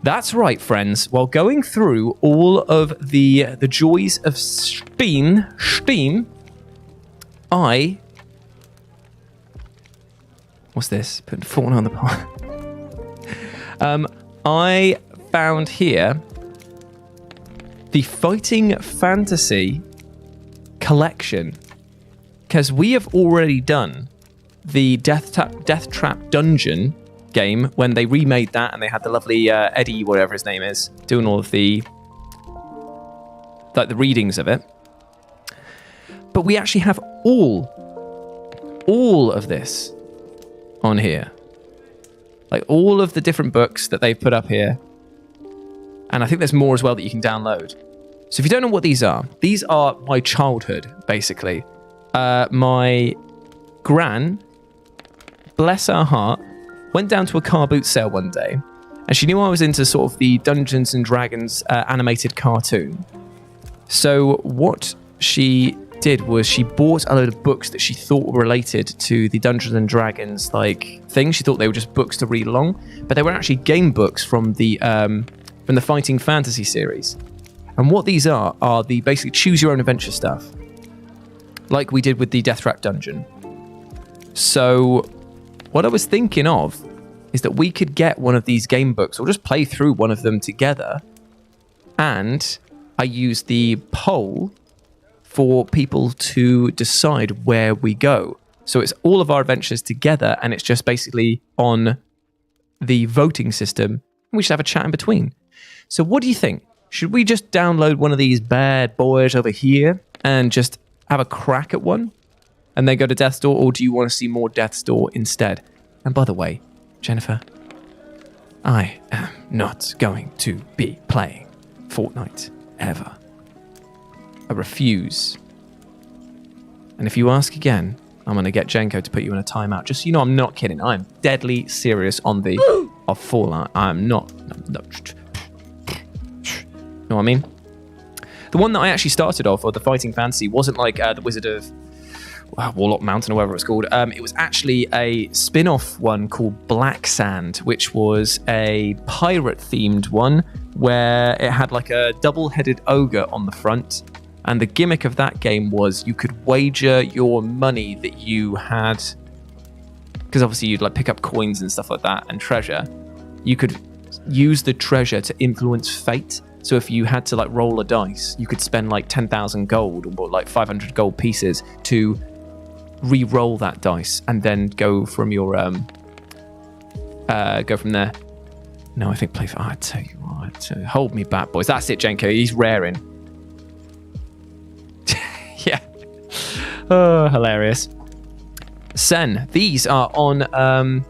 That's right, friends. While going through all of the joys of Steam, what's this? Putting fawn on the pot. I found here the Fighting Fantasy collection, because we have already done the Death Trap Dungeon game when they remade that, and they had the lovely Eddie, whatever his name is, doing all of the readings of it. But we actually have all of this on here, like all of the different books that they've put up here, and I think there's more as well that you can download. So if you don't know what these are my childhood, basically. My gran, bless her heart, went down to a car boot sale one day, and she knew I was into sort of the Dungeons and Dragons animated cartoon. So what she did was she bought a load of books that she thought were related to the Dungeons and Dragons like thing. She thought they were just books to read along, but they were actually game books from the Fighting Fantasy series. And what these are the basically choose your own adventure stuff, like we did with the Death Trap Dungeon. So what I was thinking of is that we could get one of these game books or just play through one of them together. And I use the poll for people to decide where we go. So it's all of our adventures together, and it's just basically on the voting system. And we should have a chat in between. So what do you think? Should we just download one of these bad boys over here and just have a crack at one and then go to Death's Door, or do you want to see more Death's Door instead? And by the way, Jennifer, I am not going to be playing Fortnite ever. I refuse. And if you ask again, I'm going to get Jenko to put you in a timeout. Just so you know, I'm not kidding. I'm deadly serious on the Fallout. I'm not. Know what I mean? The one that I actually started off, or the Fighting Fantasy, wasn't like the Wizard of Warlock Mountain or whatever it's called. It was actually a spin-off one called Black Sand, which was a pirate-themed one where it had like a double-headed ogre on the front. And the gimmick of that game was you could wager your money that you had, because obviously you'd like pick up coins and stuff like that and treasure. You could use the treasure to influence fate. So if you had to like roll a dice, you could spend like 10,000 gold or like 500 gold pieces to re-roll that dice and then go from your go from there. No, I think I tell you what, hold me back, boys. That's it, Jenko. He's raring. Yeah. Oh, hilarious. Sen, these are on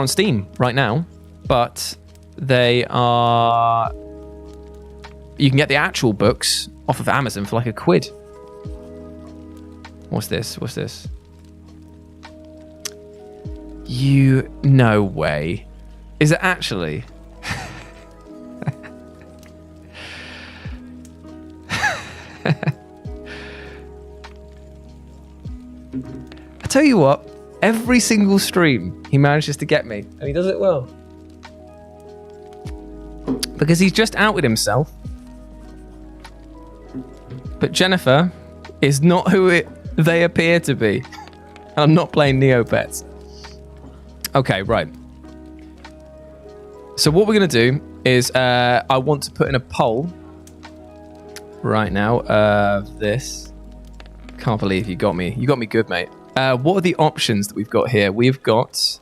Steam right now, but they are. You can get the actual books off of Amazon for like £1. What's this? No way. Is it actually? I tell you what, every single stream he manages to get me, and he does it well. Because he's just outed himself. But Jennifer is not who they appear to be. I'm not playing Neopets. Okay, right. So what we're going to do is I want to put in a poll right now of this. Can't believe you got me. You got me good, mate. What are the options that we've got here? We've got...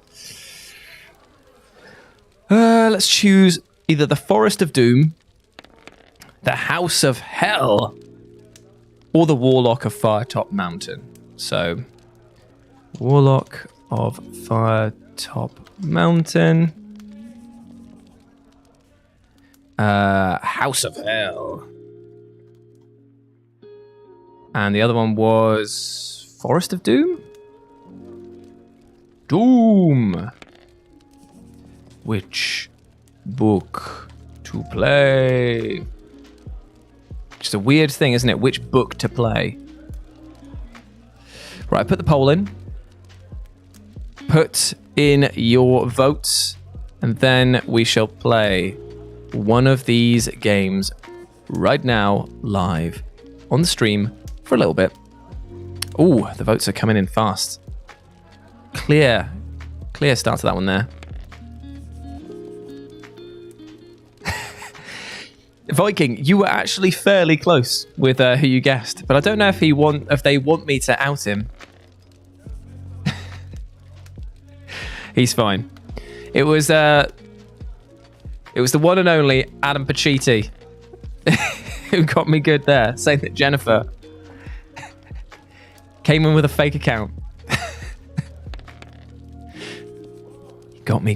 let's choose either the Forest of Doom The House of Hell. Or the Warlock of Firetop Mountain. So, Warlock of Firetop Mountain. House of Hell. And the other one was Forest of Doom? Doom. Which book to play? Just a weird thing, isn't it? Which book to play? Right, put the poll in. Put in your votes. And then we shall play one of these games right now, live, on the stream for a little bit. Ooh, the votes are coming in fast. Clear start to that one there. Viking, you were actually fairly close with who you guessed, but I don't know if they want me to out him. He's fine. It was the one and only Adam Pacitti who got me good there, saying that Jennifer came in with a fake account. He got me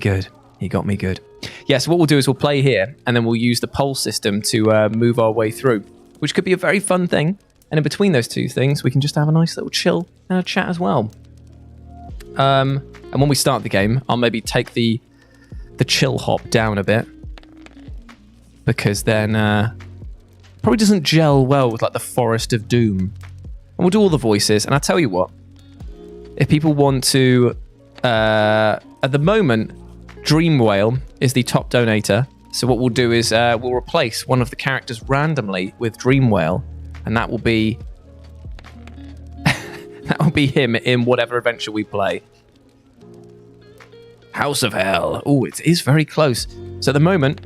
good. Yeah, so what we'll do is we'll play here, and then we'll use the poll system to move our way through, which could be a very fun thing. And in between those two things, we can just have a nice little chill and a chat as well. And when we start the game, I'll maybe take the chill hop down a bit, because then probably doesn't gel well with like the Forest of Doom. And we'll do all the voices. And I tell you what, if people want to, at the moment, Dream Whale is the top donator. So what we'll do is we'll replace one of the characters randomly with Dream Whale, and that will be him in whatever adventure we play. House of Hell. Oh, it is very close. So at the moment,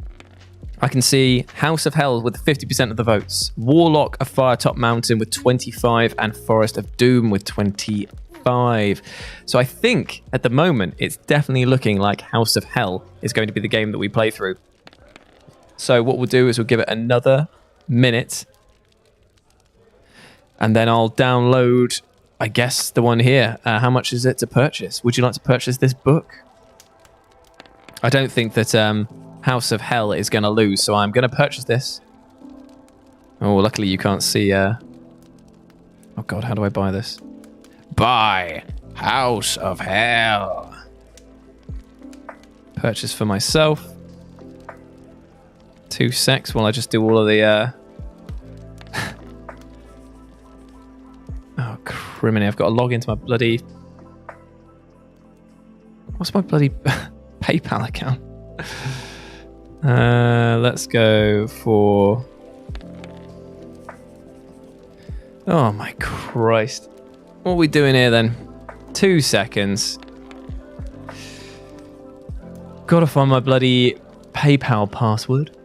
I can see House of Hell with 50% of the votes, Warlock of Firetop Mountain with 25, and Forest of Doom with 25. So I think at the moment it's definitely looking like House of Hell is going to be the game that we play through. So what we'll do is we'll give it another minute, and then I'll download, I guess, the one here. How much is it to purchase? Would you like to purchase this book? I don't think that House of Hell is going to lose, so I'm going to purchase this. Oh, luckily you can't see. Oh God, how do I buy this? Buy House of Hell. Purchase for myself. 2 secs while I just do all of the... Oh, criminy. I've got to log into my bloody... What's my bloody PayPal account? Let's go for... Oh my Christ. What are we doing here then? 2 seconds. Gotta find my bloody PayPal password.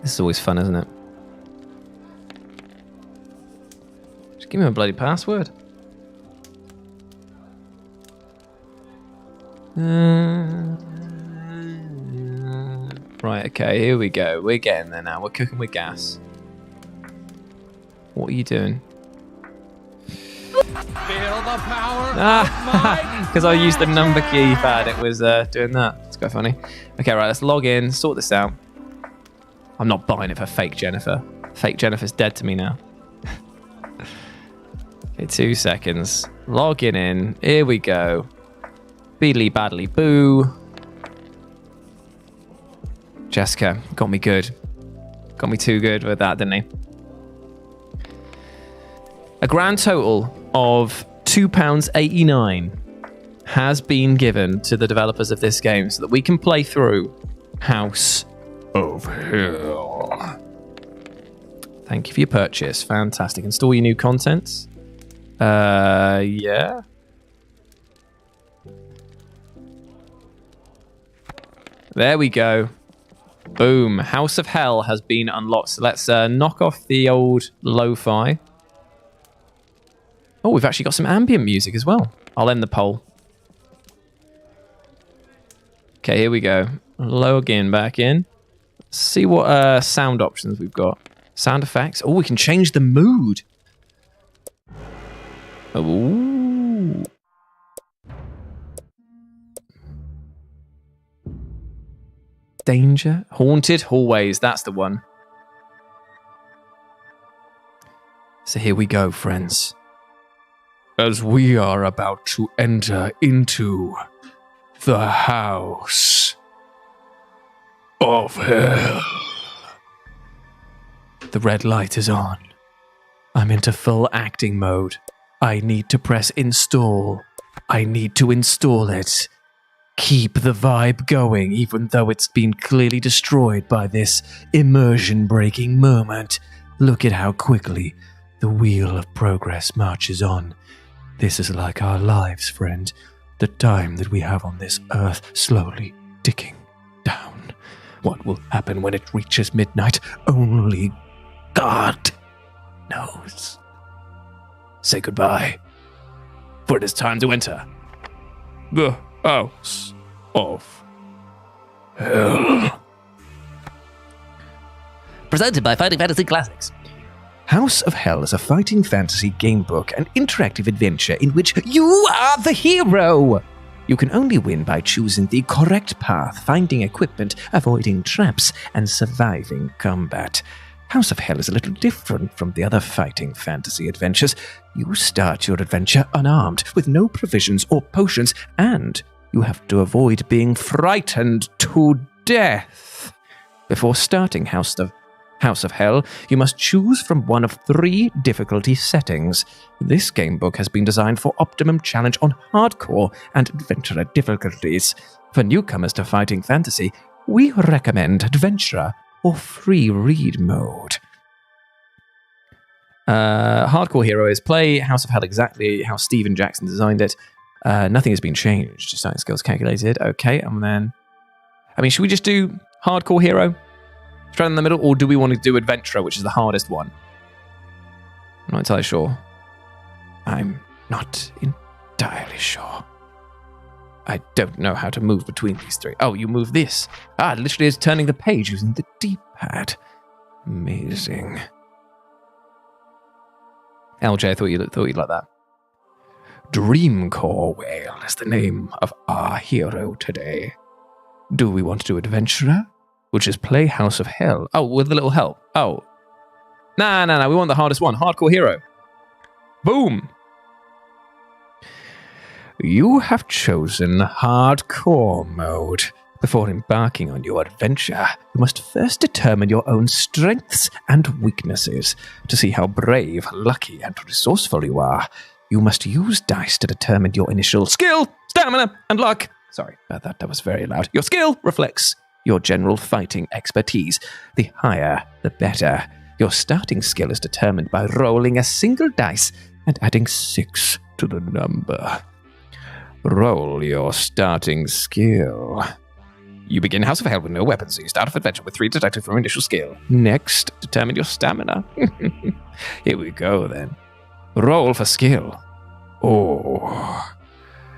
This is always fun, isn't it? Just give me my bloody password. Right, okay, here we go. We're getting there now. We're cooking with gas. What are you doing? Feel the power Because I used the number keypad, it was doing that. It's quite funny. Okay, right, let's log in, sort this out. I'm not buying it for fake Jennifer. Fake Jennifer's dead to me now. Okay, 2 seconds. Logging in. Here we go. Beedly badly boo. Jessica got me good. Got me too good with that, didn't he? A grand total of £2.89 has been given to the developers of this game so that we can play through House of Hell. Thank you for your purchase. Fantastic. Install your new contents. Yeah. There we go. Boom. House of Hell has been unlocked. So let's knock off the old lo-fi. Oh, we've actually got some ambient music as well. I'll end the poll. Okay, here we go. Log in back in. See what sound options we've got. Sound effects. Oh, we can change the mood. Ooh. Danger. Haunted hallways. That's the one. So here we go, friends. As we are about to enter into the house of hell. The red light is on. I'm into full acting mode. I need to press install. I need to install it. Keep the vibe going, even though it's been clearly destroyed by this immersion-breaking moment. Look at how quickly the wheel of progress marches on. This is like our lives, friend. The time that we have on this earth slowly ticking down. What will happen when it reaches midnight? Only God knows. Say goodbye, for it is time to enter the house of hell. Presented by Fighting Fantasy Classics. House of Hell is a fighting fantasy game book and interactive adventure in which you are the hero. You can only win by choosing the correct path, finding equipment, avoiding traps, and surviving combat. House of Hell is a little different from the other fighting fantasy adventures. You start your adventure unarmed, with no provisions or potions, and you have to avoid being frightened to death. Before starting House of Hell, you must choose from one of 3 difficulty settings. This gamebook has been designed for optimum challenge on hardcore and adventurer difficulties. For newcomers to fighting fantasy, we recommend adventurer or free read mode. Hardcore hero is play House of Hell exactly how Steven Jackson designed it. Nothing has been changed. Just starting skills calculated. Okay, and then... should we just do hardcore hero? Straight in the middle, or do we want to do adventurer, which is the hardest one? I'm not entirely sure. I'm not entirely sure. I don't know how to move between these 3. Oh, you move this. It literally is turning the page using the D-pad. Amazing. LJ, I thought you'd like that. Dreamcore Whale is the name of our hero today. Do we want to do adventurer? Which is play House of Hell. Oh, with a little help. Oh. No. We want the hardest one. Hardcore hero. Boom. You have chosen hardcore mode. Before embarking on your adventure, you must first determine your own strengths and weaknesses. To see how brave, lucky, and resourceful you are, you must use dice to determine your initial skill, stamina, and luck. Sorry about that. That was very loud. Your skill reflects your general fighting expertise. The higher, the better. Your starting skill is determined by rolling a single dice and adding 6 to the number. Roll your starting skill. You begin House of Hell with no weapons, so you start off adventure with 3 deducted from initial skill. Next, determine your stamina. Here we go, then. Roll for skill. Oh.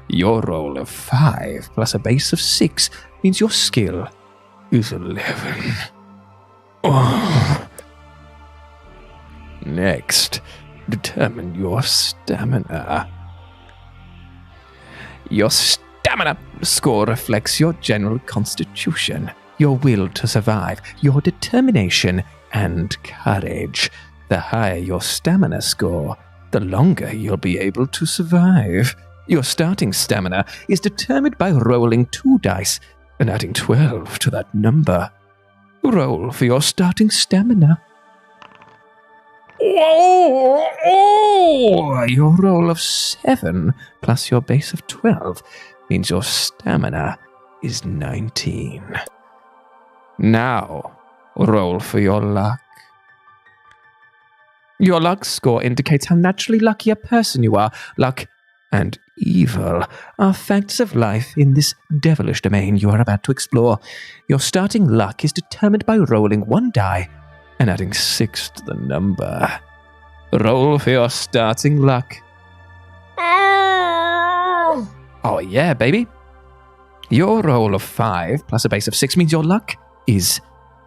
Your roll of 5 plus a base of 6 means your skill is 11. Oh. Next, determine your stamina. Your stamina score reflects your general constitution, your will to survive, your determination, and courage. The higher your stamina score, the longer you'll be able to survive. Your starting stamina is determined by rolling 2 dice and adding 12 to that number. Roll for your starting stamina. Your roll of 7 plus your base of 12 means your stamina is 19. Now, roll for your luck. Your luck score indicates how naturally lucky a person you are. Luck and evil are facts of life in this devilish domain you are about to explore. Your starting luck is determined by rolling 1 die and adding 6 to the number. Roll for your starting luck. Oh yeah, baby. Your roll of 5 plus a base of 6 means your luck is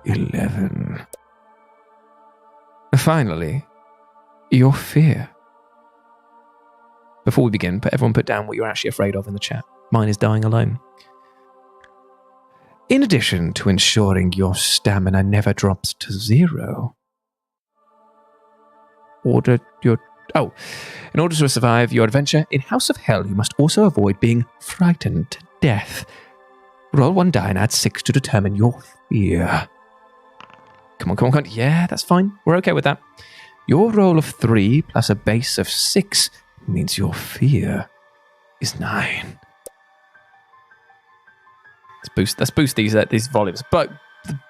11. Finally, your fear. Before we begin, everyone put down what you're actually afraid of in the chat. Mine is dying alone. In addition to ensuring your stamina never drops to 0, in order to survive your adventure in House of Hell, you must also avoid being frightened to death. Roll 1 die and add 6 to determine your fear. Come on. Yeah, that's fine. We're okay with that. Your roll of 3 plus a base of 6 means your fear is 9. Let's boost these volumes. But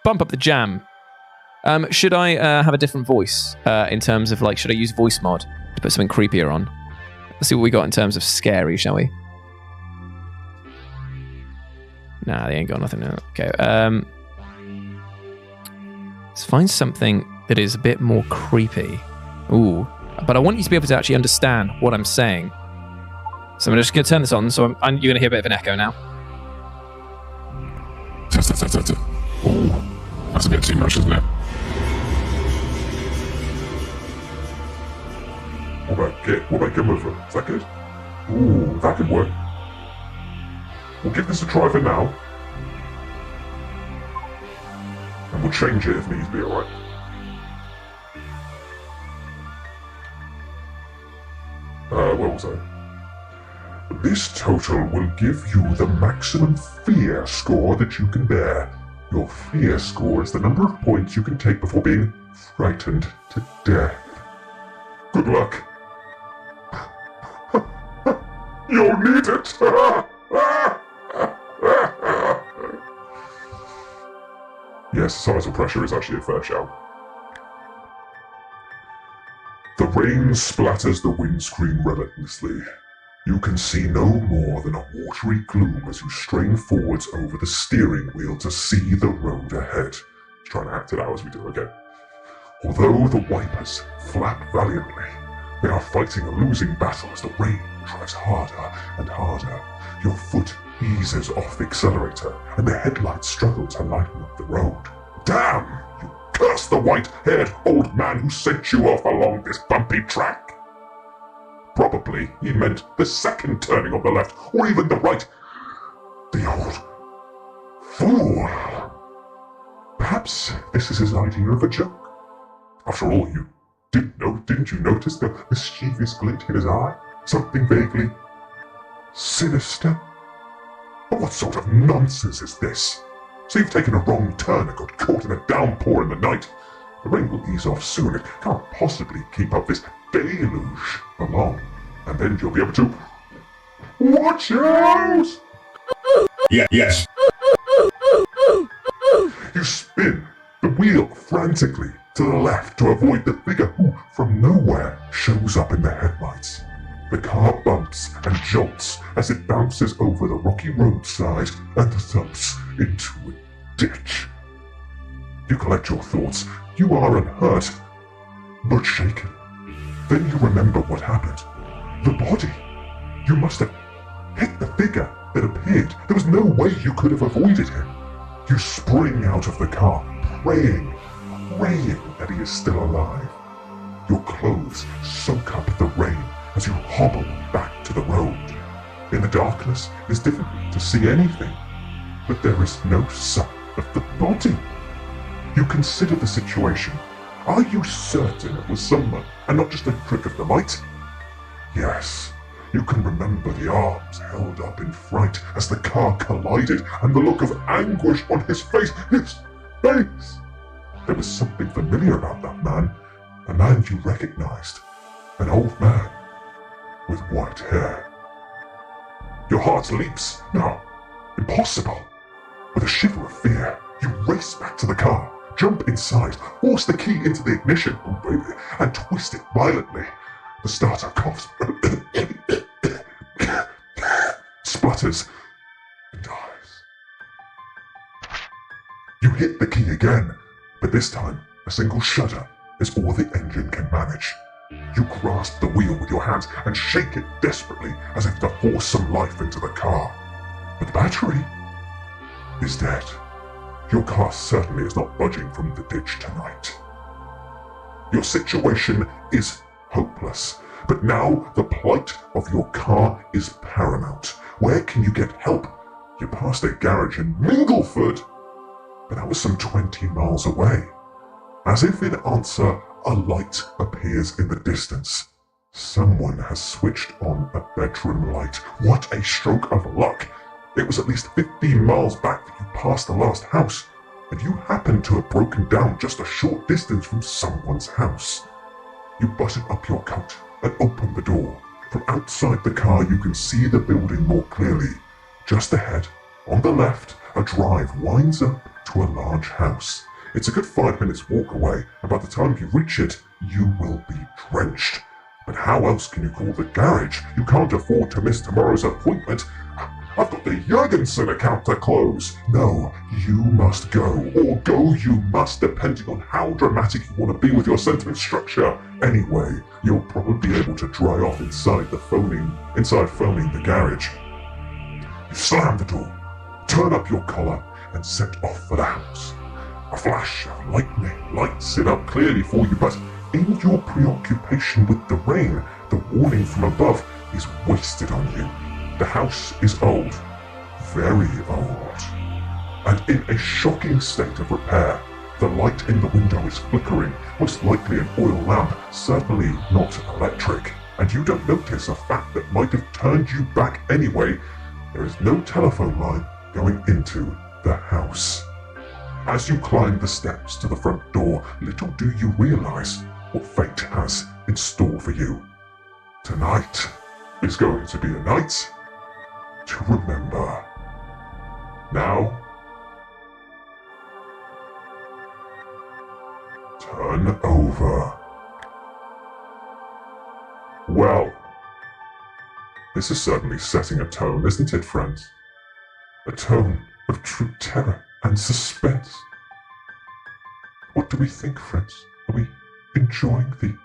bump up the jam. Should I have a different voice in terms of, should I use voice mod to put something creepier on? Let's see what we got in terms of scary, shall we? Nah, they ain't got nothing. Okay. Let's find something that is a bit more creepy. Ooh. But I want you to be able to actually understand what I'm saying. So I'm just going to turn this on, so you're going to hear a bit of an echo now. Test. Oh, that's a bit too much, isn't it? What about game over? Is that good? Ooh, that could work. We'll give this a try for now. And we'll change it if needs be, alright? Where was I? This total will give you the maximum fear score that you can bear. Your fear score is the number of points you can take before being frightened to death. Good luck. You'll need it. Yes, societal pressure is actually a fair shout. The rain splatters the windscreen relentlessly. You can see no more than a watery gloom as you strain forwards over the steering wheel to see the road ahead. Just trying to act it out as we do again. Although the wipers flap valiantly, they are fighting a losing battle as the rain drives harder and harder. Your foot eases off the accelerator, and the headlights struggle to lighten up the road. Damn! You curse the white-haired old man who sent you off along this bumpy track! Probably he meant the second turning on the left, or even the right. The old fool! Perhaps this is his idea of a joke. After all, didn't you notice the mischievous glint in his eye? Something vaguely sinister? But what sort of nonsense is this? So you've taken a wrong turn and got caught in a downpour in the night. The rain will ease off soon. It can't possibly keep up this deluge for long. And then you'll be able to... Watch out! Yes. You spin the wheel frantically to the left to avoid the figure who, from nowhere, shows up in the headlights. The car bumps and jolts as it bounces over the rocky roadside and thumps into a ditch. You collect your thoughts. You are unhurt, but shaken. Then you remember what happened. The body. You must have hit the figure that appeared. There was no way you could have avoided him. You spring out of the car, praying that he is still alive. Your clothes soak up the rain as you hobble back to the road. In the darkness, it is difficult to see anything, but there is no sign of the body. You consider the situation. Are you certain it was someone and not just a trick of the light? Yes, you can remember the arms held up in fright as the car collided and the look of anguish on his face. His face! There was something familiar about that man, a man you recognized, an old man with white hair. Your heart leaps. No, impossible. With a shiver of fear, you race back to the car, jump inside, force the key into the ignition, and twist it violently. The starter coughs, splutters, and dies. You hit the key again, but this time, a single shudder is all the engine can manage. You grasp the wheel with your hands and shake it desperately as if to force some life into the car. But the battery is dead. Your car certainly is not budging from the ditch tonight. Your situation is hopeless, but now the plight of your car is paramount. Where can you get help? You passed a garage in Mingleford, but that was some 20 miles away. As if in answer, a light appears in the distance. Someone has switched on a bedroom light. What a stroke of luck! It was at least 15 miles back that you passed the last house, and you happened to have broken down just a short distance from someone's house. You button up your coat and open the door. From outside the car you can see the building more clearly. Just ahead, on the left, a drive winds up to a large house. It's a good 5 minutes walk away, and by the time you reach it, you will be drenched. But how else can you call the garage? You can't afford to miss tomorrow's appointment. I've got the Jurgensen account to close. No, you must go, or go you must, depending on how dramatic you want to be with your sentence structure. Anyway, you'll probably be able to dry off inside phoning the garage. You slam the door, turn up your collar, and set off for the house. A flash of lightning lights it up clearly for you, but in your preoccupation with the rain, the warning from above is wasted on you. The house is old, very old, and in a shocking state of repair. The light in the window is flickering, most likely an oil lamp, certainly not electric, and you don't notice a fact that might have turned you back anyway. There is no telephone line going into the house. As you climb the steps to the front door, little do you realize what fate has in store for you. Tonight is going to be a night to remember. Now, turn over. Well, this is certainly setting a tone, isn't it, friends? A tone of true terror and suspense. What do we think, friends? Are we enjoying the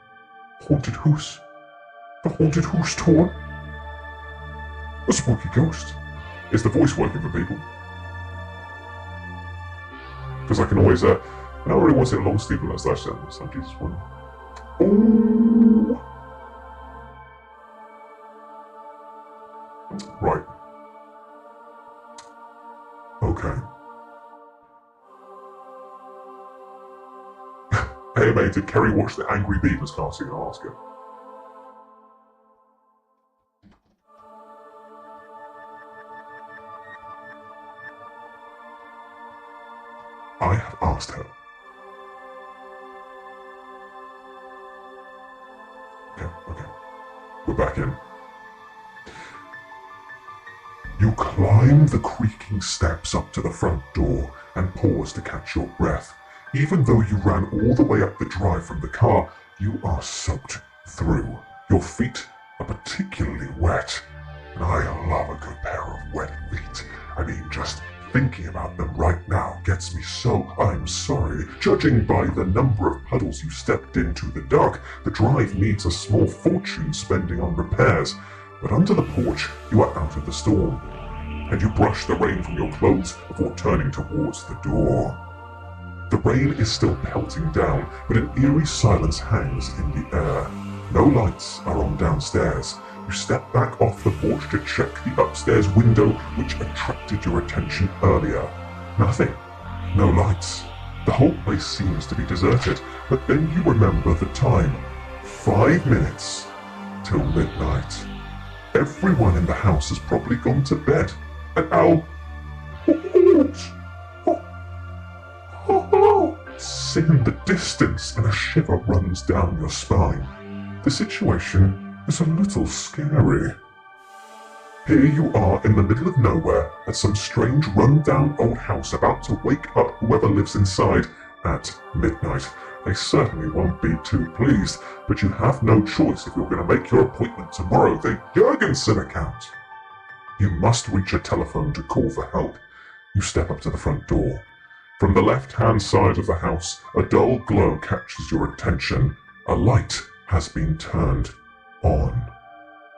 haunted house? The haunted house tour? A spooky ghost. Is the voice working for people? Because I can always, I don't really want to say long sleep unless I send some Jesus one. Oh! Right. Okay. Hey mate, did Kerry watch the Angry Beavers casting in Alaska? I have asked her. Okay. We're back in. You climb the creaking steps up to the front door and pause to catch your breath. Even though you ran all the way up the drive from the car, you are soaked through. Your feet are particularly wet. And I love a good pair of wet feet. I mean, just thinking about them right now gets me so I'm sorry. Judging by the number of puddles you stepped into the dark, the drive needs a small fortune spending on repairs. But under the porch, you are out of the storm. And you brush the rain from your clothes before turning towards the door. The rain is still pelting down, but an eerie silence hangs in the air. No lights are on downstairs. You step back off the porch to check the upstairs window which attracted your attention earlier. Nothing. No lights. The whole place seems to be deserted, but then you remember the time. 5 minutes till midnight. Everyone in the house has probably gone to bed. And now... sing in the distance and a shiver runs down your spine. The situation is a little scary. Here you are in the middle of nowhere at some strange run-down old house about to wake up whoever lives inside at midnight. They certainly won't be too pleased, but you have no choice if you're going to make your appointment tomorrow. The Jurgensen account. You must reach a telephone to call for help. You step up to the front door. From the left-hand side of the house, a dull glow catches your attention. A light has been turned on.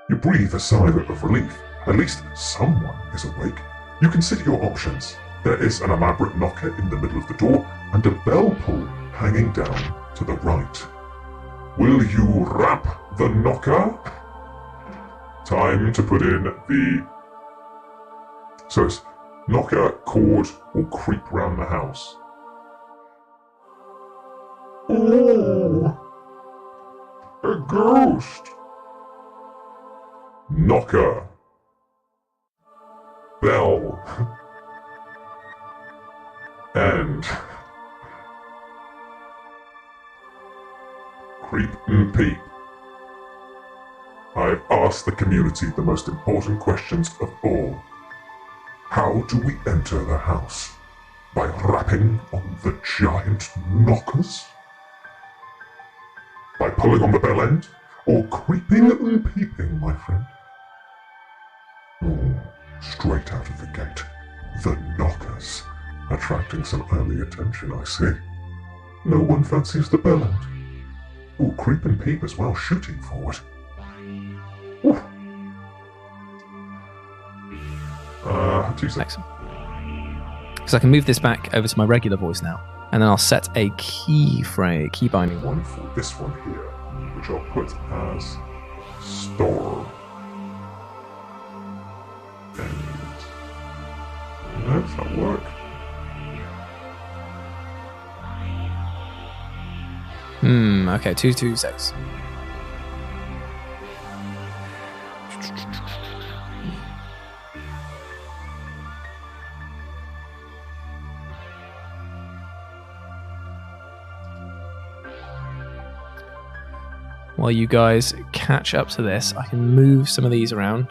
You breathe a sigh of relief. At least someone is awake. You consider your options. There is an elaborate knocker in the middle of the door and a bell pull hanging down to the right. Will you rap the knocker? Time to put in the... So it's knocker, cord, or creep round the house. Oh! A ghost! Knocker. Bell. And... creep and peep. I've asked the community the most important questions of all. How do we enter the house? By rapping on the giant knockers? By pulling on the bell end? Or creeping and peeping, my friend? Oh, straight out of the gate. The knockers. Attracting some early attention, I see. No one fancies the bell end. Oh, creep and peep as well, shooting forward. Ooh. 2 seconds. Excellent. Because I can move this back over to my regular voice now, and then I'll set a key binding One for this one here, which I'll put as store. And that'll work. Okay, 226. While you guys catch up to this, I can move some of these around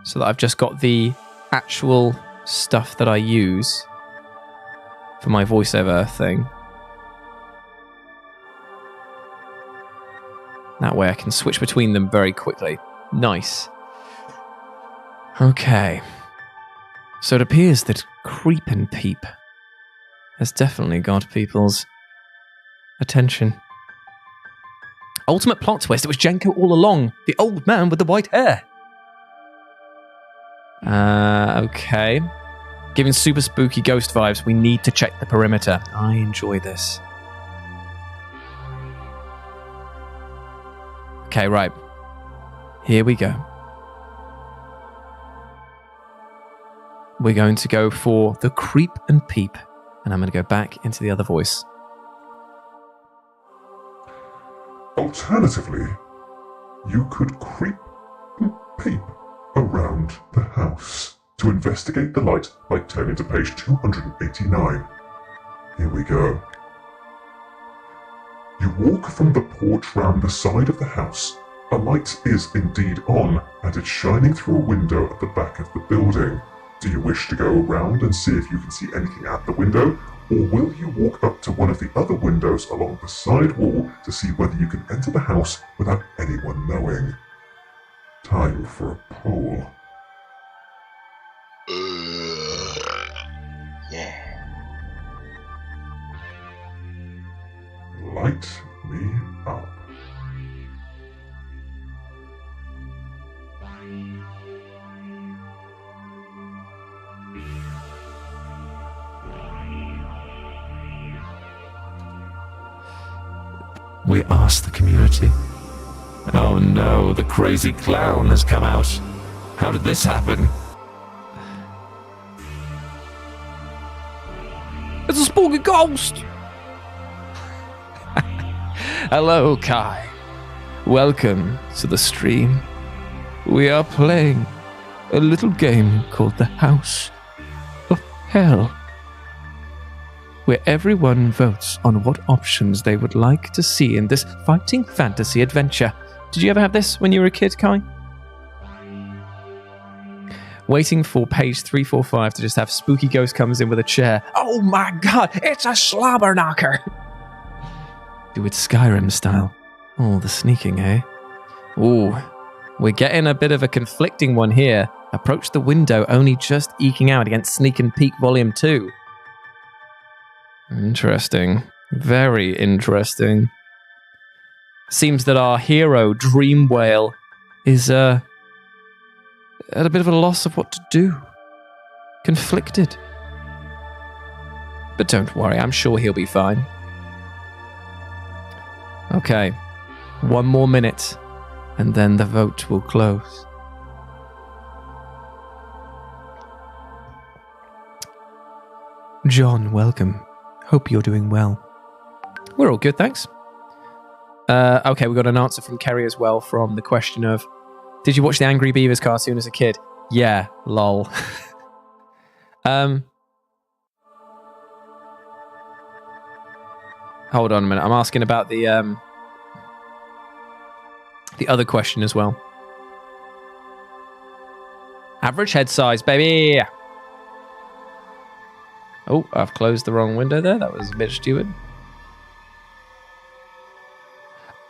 so that I've just got the actual stuff that I use for my voiceover thing. That way I can switch between them very quickly. Nice. Okay. So it appears that Creep and Peep has definitely got people's attention. Ultimate plot twist, it was Jenko all along. The old man with the white hair. Okay. Giving super spooky ghost vibes, we need to check the perimeter. I enjoy this. Okay, right. Here we go. We're going to go for the Creep and Peep, and I'm going to go back into the other voice. Alternatively, you could creep and peep around the house to investigate the light by turning to page 289. Here we go. You walk from the porch round the side of the house. A light is indeed on, and it's shining through a window at the back of the building. Do you wish to go around and see if you can see anything at the window, or will you walk up to one of the other windows along the side wall to see whether you can enter the house without anyone knowing? Time for a poll. Light me up. We asked the community. Oh no, the crazy clown has come out. How did this happen? It's a spooky ghost! Hello, Kai. Welcome to the stream. We are playing a little game called the House of Hell, where everyone votes on what options they would like to see in this fighting fantasy adventure. Did you ever have this when you were a kid, Kai? Waiting for page 345 to just have spooky ghost comes in with a chair. Oh my god, it's a slobber knocker! Do it Skyrim style. Oh, the sneaking, eh? Ooh, we're getting a bit of a conflicting one here. Approach the window, only just eking out against Sneak and Peek Volume 2. Interesting. Very interesting. Seems that our hero, Dream Whale, is at a bit of a loss of what to do. Conflicted. But don't worry, I'm sure he'll be fine. Okay. 1 more minute, and then the vote will close. John, welcome. Hope you're doing well. We're all good, thanks. Okay, we got an answer from Kerry as well from the question of, did you watch the Angry Beavers cartoon as a kid? Yeah, lol. Hold on a minute. I'm asking about the other question as well. Average head size, baby. Oh, I've closed the wrong window there. That was a bit stupid.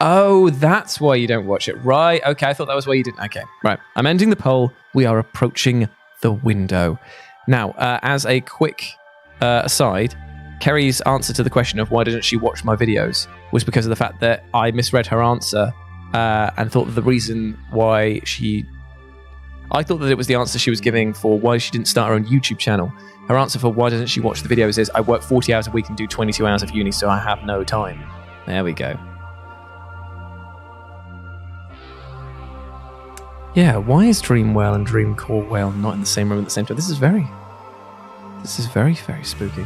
Oh, that's why you don't watch it. Right. Okay, I thought that was why you didn't. Okay, right. I'm ending the poll. We are approaching the window. Now, as a quick aside, Kerry's answer to the question of why didn't she watch my videos was because of the fact that I misread her answer and thought that the reason why I thought that it was the answer she was giving for why she didn't start her own YouTube channel. Her answer for why doesn't she watch the videos is, I work 40 hours a week and do 22 hours of uni, so I have no time. There we go. Yeah, why is Dream Whale and Dream Core Whale not in the same room at the same time? This is very, very spooky.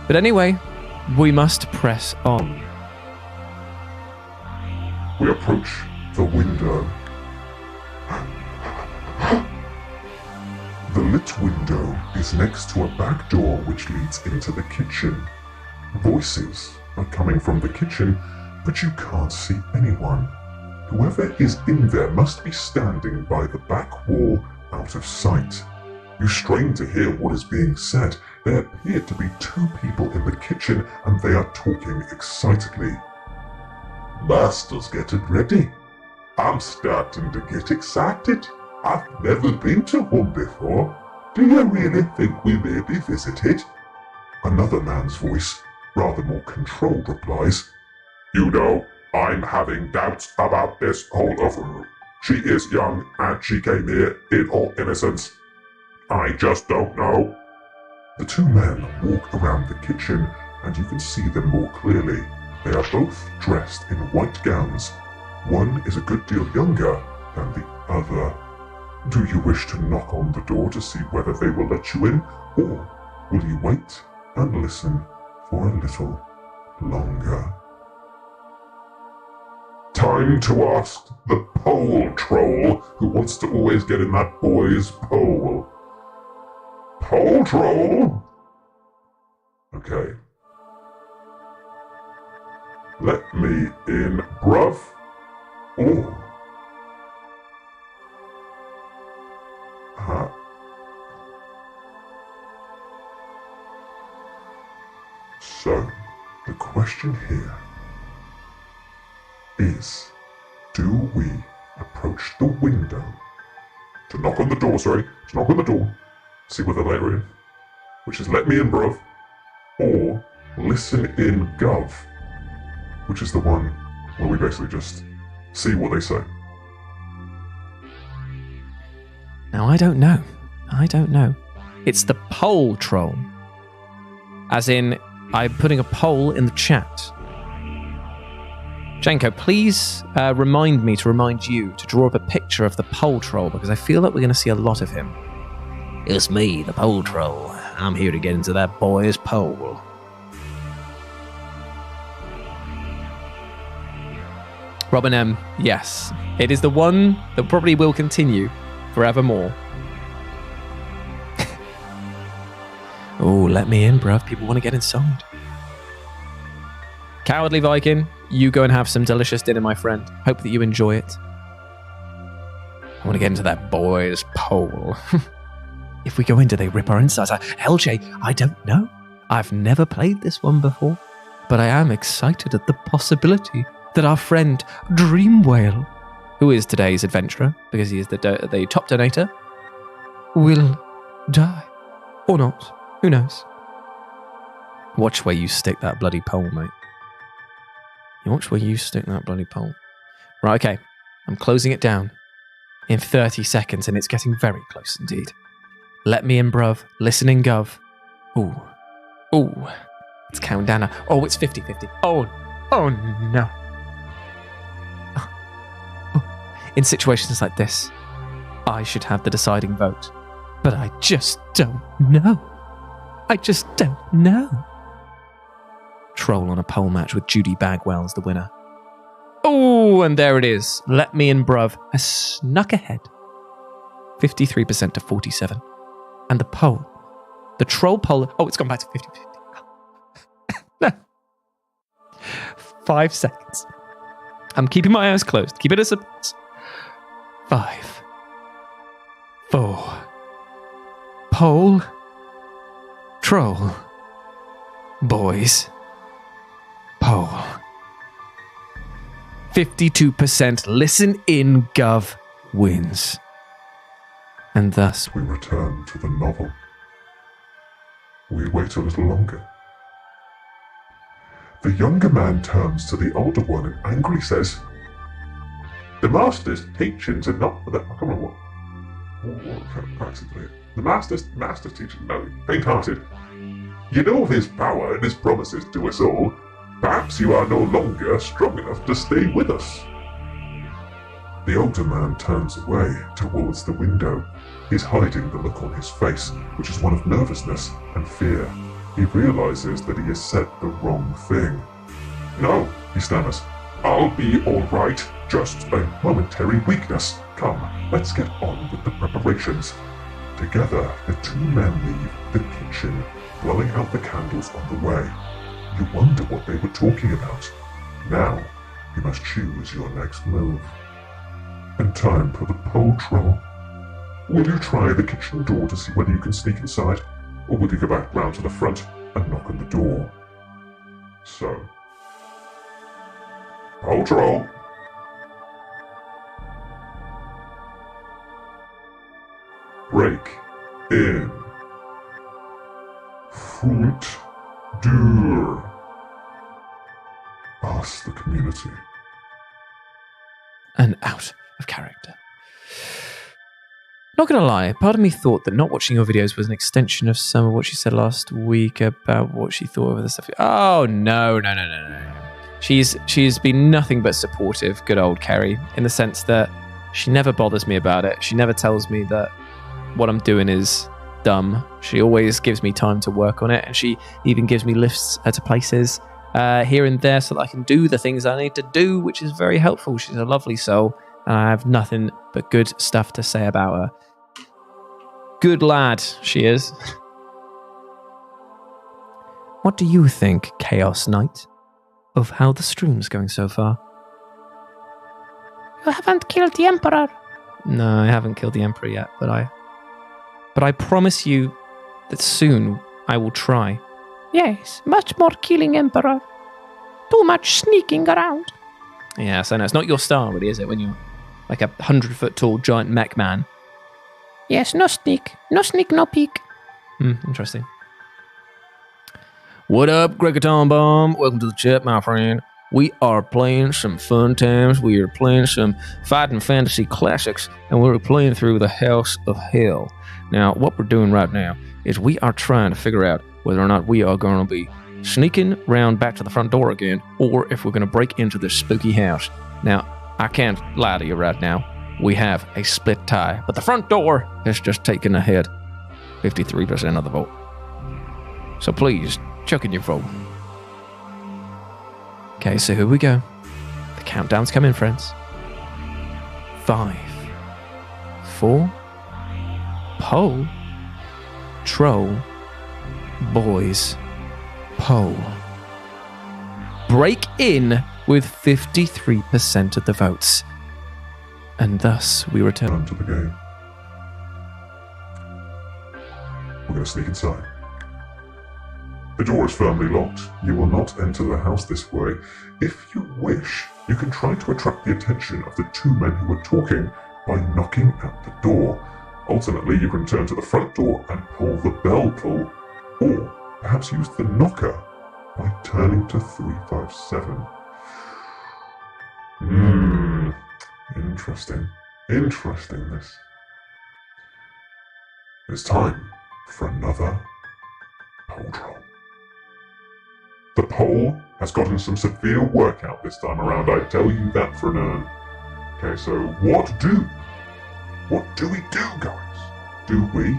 But anyway, we must press on. We approach the window. The lit window is next to a back door which leads into the kitchen. Voices are coming from the kitchen, but you can't see anyone. Whoever is in there must be standing by the back wall out of sight. You strain to hear what is being said. There appear to be 2 people in the kitchen and they are talking excitedly. Master's getting ready. I'm starting to get excited. I've never been to one before. Do you really think we may be visited? Another man's voice, rather more controlled, replies, You know, I'm having doubts about this whole affair. She is young and she came here in all innocence. I just don't know. The 2 men walk around the kitchen and you can see them more clearly. They are both dressed in white gowns. One is a good deal younger than the other. Do you wish to knock on the door to see whether they will let you in, or will you wait and listen for a little longer? Time to ask the pole troll who wants to always get in that boy's pole. Pole troll? Okay. Let me in, bruv. Or... So, the question here is, do we approach the window? To knock on the door, to knock on the door, see whether they're in, which is let me in, bruv, or listen in, gov, which is the one where we basically just see what they say. Now, I don't know. It's the poll troll. As in, I'm putting a poll in the chat. Janko, please remind me to remind you to draw up a picture of the poll troll, because I feel like we're going to see a lot of him. It's me, the pole troll. I'm here to get into that boy's pole. Robin M, yes. It is the one that probably will continue forevermore. Oh, let me in, bruv. People want to get inside. Cowardly Viking, you go and have some delicious dinner, my friend. Hope that you enjoy it. I want to get into that boy's pole. If we go in, do they rip our insides? LJ, I don't know. I've never played this one before, but I am excited at the possibility that our friend Dream Whale, who is today's adventurer, because he is the top donator, will die. Or not. Who knows? Watch where you stick that bloody pole, mate. You watch where you stick that bloody pole. Right, okay. I'm closing it down in 30 seconds, and it's getting very close indeed. Let me in, bruv. Listen in, gov. Ooh. Oh, it's counting down now. Oh, it's 50-50. Oh no. In situations like this, I should have the deciding vote. But I just don't know. Troll on a pole match with Judy Bagwell as the winner. Oh, and there it is. Let Me and Bruv has snuck ahead. 53% to 47. And the troll poll, oh, it's gone back to 50-50. No. 5 seconds. I'm keeping my eyes closed. Keep it as surprise. 5, 4. Poll. Troll. Boys. Poll. 52% listen in Gov wins. And thus We return to the novel. We wait a little longer. The younger man turns to the older one and angrily says, "The master's teachings are not the... I can't remember what practically. The master's teaching, no, faint-hearted. You know of his power and his promises to us all. Perhaps you are no longer strong enough to stay with us." The older man turns away towards the window. He's hiding the look on his face, which is one of nervousness and fear. He realizes that he has said the wrong thing. "No," he stammers. "I'll be all right. Just a momentary weakness. Come, let's get on with the preparations." Together, the two men leave the kitchen, blowing out the candles on the way. You wonder what they were talking about. Now, you must choose your next move. And time for the pole troll. Will you try the kitchen door to see whether you can sneak inside, or will you go back round to the front and knock on the door? So, pole troll. Break in. Fruit dur. Ask the community. and out of character. Not gonna lie, part of me thought that not watching your videos was an extension of some of what she said last week about what she thought of the stuff. Oh, no. She's been nothing but supportive, good old Kerry, in the sense that she never bothers me about it. She never tells me that what I'm doing is dumb. She always gives me time to work on it, and she even gives me lifts to places here and there so that I can do the things I need to do, which is very helpful. She's a lovely soul, and I have nothing but good stuff to say about her. Good lad, she is. What do you think, Chaos Knight, of how the stream's going so far? You haven't killed the Emperor. No, I haven't killed the Emperor yet, but I promise you that soon I will try. Yes, much more killing Emperor. Too much sneaking around. Yes, I know. It's not your style, really, is it? When you're like a 100-foot tall giant mech man. Yes, no sneak. No sneak, no peek. Interesting. What up, Gregaton Bomb? Welcome to the chat, my friend. We are playing some fun times. We are playing some fighting fantasy classics, and we're playing through the House of Hell. Now, what we're doing right now is we are trying to figure out whether or not we are going to be sneaking round back to the front door again, or if we're going to break into this spooky house. Now, I can't lie to you right now. We have a split tie, but the front door has just taken ahead 53% of the vote. So please, chuck in your vote. Okay, so here we go. The countdown's coming, friends. 5, 4, poll, troll, boys, poll. Break in with 53% of the votes. And thus we return To the game. We're going to sneak inside. The door is firmly locked. You will not enter the house this way. If you wish, you can try to attract the attention of the two men who were talking by knocking at the door. Ultimately, you can turn to the front door and pull the bell pull, or perhaps use the knocker by turning to 357. Interesting this. It's time for another poll troll. pole has gotten some severe workout this time around, I tell you that for an urn. Okay, so what do we do, guys? Do we,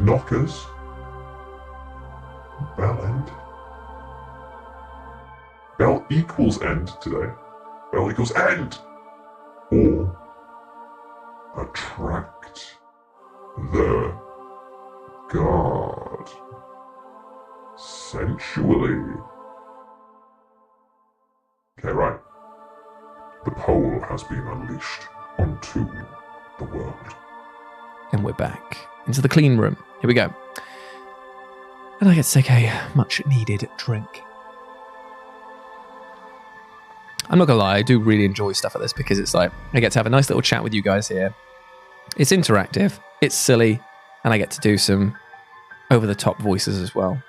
knockers, bell end? Bell equals end today. Bell equals end! Or attract the guard sensually. Okay, right. The pole has been unleashed onto the world. And we're back into the clean room. Here we go. And I get to take a much needed drink. I'm not gonna lie, I do really enjoy stuff like this because it's like I get to have a nice little chat with you guys here. It's interactive, it's silly, and I get to do some over-the-top voices as well.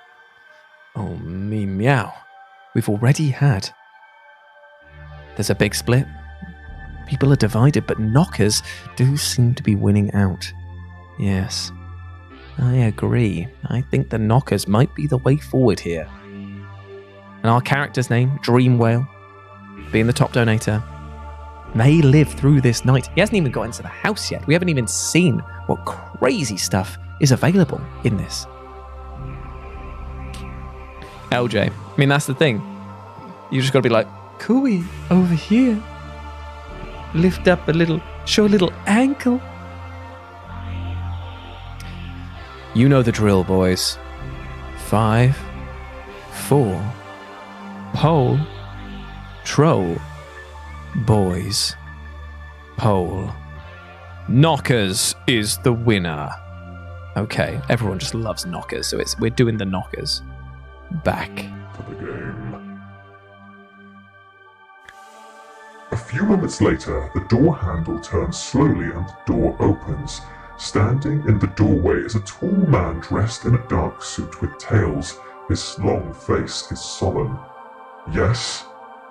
Oh, me meow. We've already had. There's a big split. People are divided, but knockers do seem to be winning out. Yes, I agree. I think the knockers might be the way forward here. And our character's name, Dream Whale, being the top donator, may live through this night. He hasn't even got into the house yet. We haven't even seen what crazy stuff is available in this. LJ, I mean, that's the thing. You just got to be like, Cooey, over here. Lift up a little, show a little ankle. You know the drill, boys. 5, 4, pole, troll, boys, pole. Knockers is the winner. Okay, everyone just loves knockers, so we're doing the knockers. Back to the game. A few moments later, the door handle turns slowly and the door opens. Standing in the doorway is a tall man dressed in a dark suit with tails. His long face is solemn. Yes?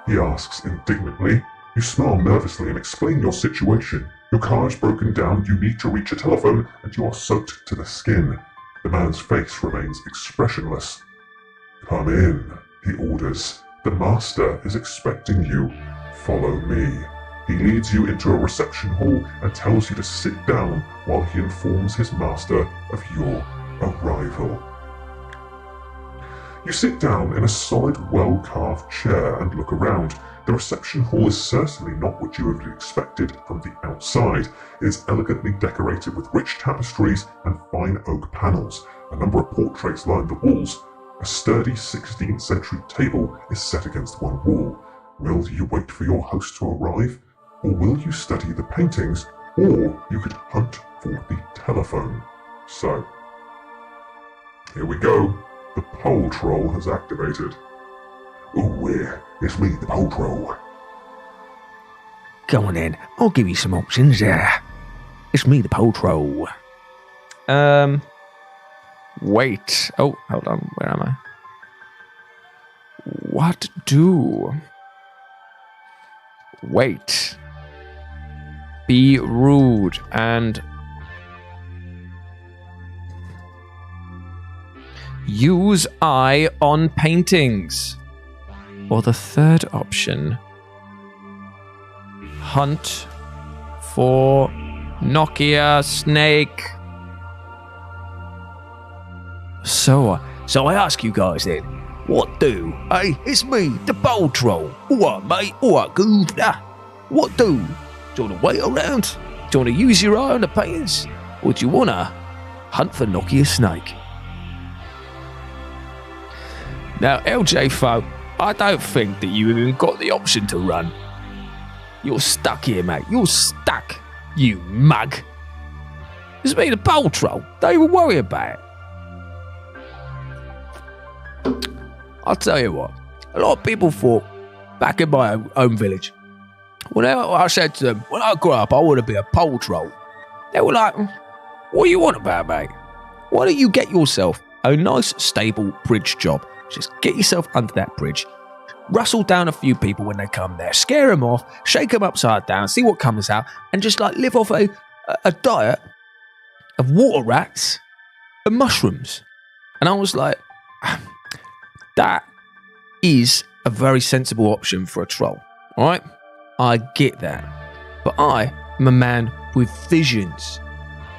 He asks indignantly. You smile nervously and explain your situation. Your car is broken down, you need to reach a telephone, and you are soaked to the skin. The man's face remains expressionless. Come in, he orders. The master is expecting you. Follow me. He leads you into a reception hall and tells you to sit down while he informs his master of your arrival. You sit down in a solid, well-carved chair and look around. The reception hall is certainly not what you would have expected from the outside. It is elegantly decorated with rich tapestries and fine oak panels. A number of portraits line the walls. A sturdy 16th century table is set against one wall. Will you wait for your host to arrive? Or will you study the paintings? Or you could hunt for the telephone. So, here we go. The pole troll has activated. Oh, it's me, the pole troll. Go on then, I'll give you some options there. It's me, the pole troll. Wait. Oh, hold on. Where am I? What do? Wait. Be rude and use eye on paintings. Or the third option. Hunt for Nokia snake. So I ask you guys then, what do? Hey, it's me, the pole troll. Alright, mate, alright, good. What do? Do you want to wait around? Do you want to use your eye on the paintings? Or do you want to hunt for Nokia snake? Now, LJ folk, I don't think that you even got the option to run. You're stuck here, mate. You're stuck, you mug. It's me, the pole troll. Don't even worry about it. I'll tell you what, a lot of people thought, back in my own village, whenever I said to them, when I grow up, I want to be a pole troll, they were like, what do you want about, mate? Why don't you get yourself a nice, stable bridge job? Just get yourself under that bridge, rustle down a few people when they come there, scare them off, shake them upside down, see what comes out, and just like live off a diet of water rats and mushrooms. And I was like, That is a very sensible option for a troll, all right? I get that. But I am a man with visions.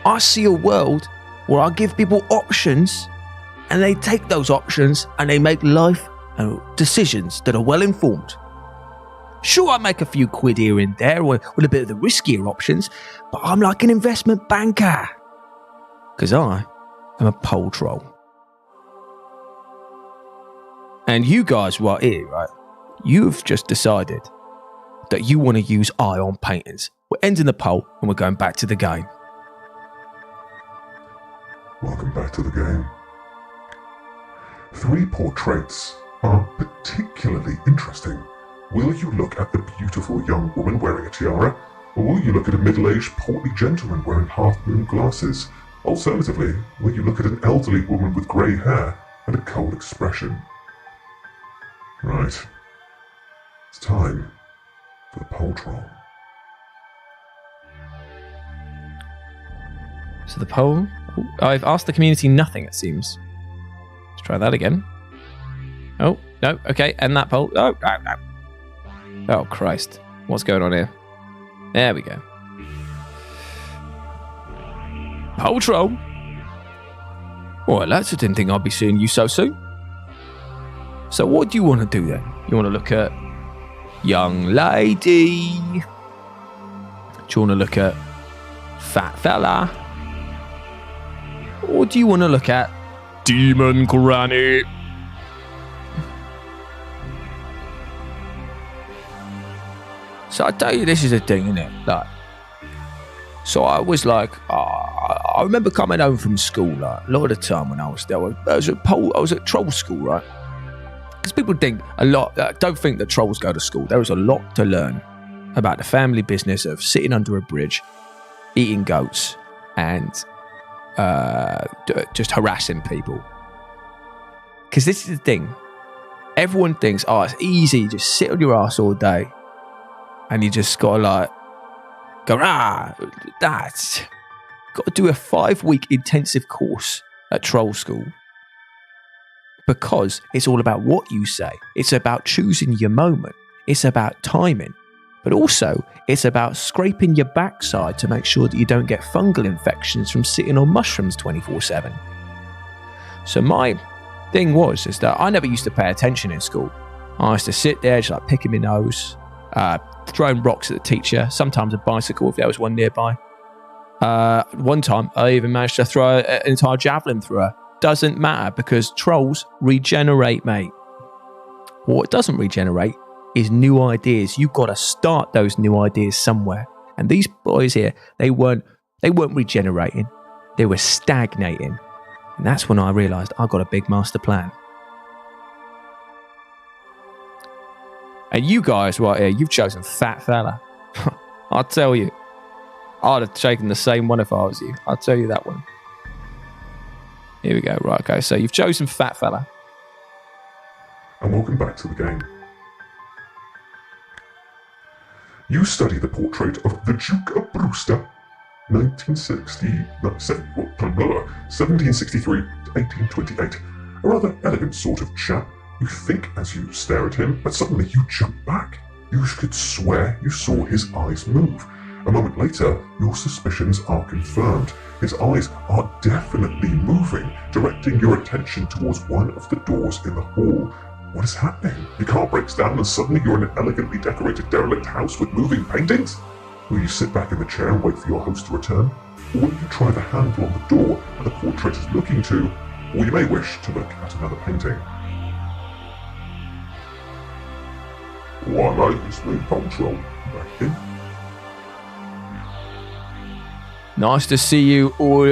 I see a world where I give people options and they take those options and they make life decisions that are well informed. Sure, I make a few quid here and there with a bit of the riskier options, but I'm like an investment banker. Because I am a pole troll. And you guys right here, right? You've just decided that you want to use ion paintings. We're ending the poll and we're going back to the game. Welcome back to the game. 3 portraits are particularly interesting. Will you look at the beautiful young woman wearing a tiara, or will you look at a middle-aged, portly gentleman wearing half-moon glasses? Alternatively, will you look at an elderly woman with grey hair and a cold expression? Right. It's time for the poll troll. So the poll... I've asked the community nothing, it seems. Let's try that again. Oh, no, okay, and that poll. Oh, oh, Christ. What's going on here? There we go. Poll troll. Well, lads, I didn't think I'd be seeing you so soon. So what do you want to do then? You want to look at young lady? Do you want to look at fat fella? Or do you want to look at demon granny? So I tell you, this is a thing, isn't it? Like, so I was like, I remember coming home from school, like, a lot of the time when I was there, I was at troll school, right? Because people think a lot, don't think that trolls go to school. There is a lot to learn about the family business of sitting under a bridge, eating goats, and just harassing people. Because this is the thing. Everyone thinks, oh, it's easy, just sit on your ass all day. And you just gotta like go, that's got to do a 5-week intensive course at troll school. Because it's all about what you say. It's about choosing your moment. It's about timing. But also, it's about scraping your backside to make sure that you don't get fungal infections from sitting on mushrooms 24/7. So my thing is that I never used to pay attention in school. I used to sit there just like picking my nose, throwing rocks at the teacher, sometimes a bicycle if there was one nearby. One time, I even managed to throw an entire javelin through her. Doesn't matter because trolls regenerate, mate. What doesn't regenerate is new ideas. You've got to start those new ideas somewhere. And these boys here, they weren't regenerating. They were stagnating. And that's when I realised I got a big master plan. And you guys right here, you've chosen fat fella. I'll tell you, I'd have taken the same one if I was you. I'll tell you that one. Here we go. Right, okay. So you've chosen fat fella. And welcome back to the game. You study the portrait of the Duke of Brewster, 1763 to 1828. A rather elegant sort of chap. You think as you stare at him, but suddenly you jump back. You could swear you saw his eyes move. A moment later, your suspicions are confirmed. His eyes are definitely moving, directing your attention towards one of the doors in the hall. What is happening? Your car breaks down and suddenly you're in an elegantly decorated derelict house with moving paintings? Will you sit back in the chair and wait for your host to return? Or will you try the handle on the door that the portrait is looking to? Or you may wish to look at another painting. Why, mate, it's me, Control. Back in. Nice to see you. Patrol.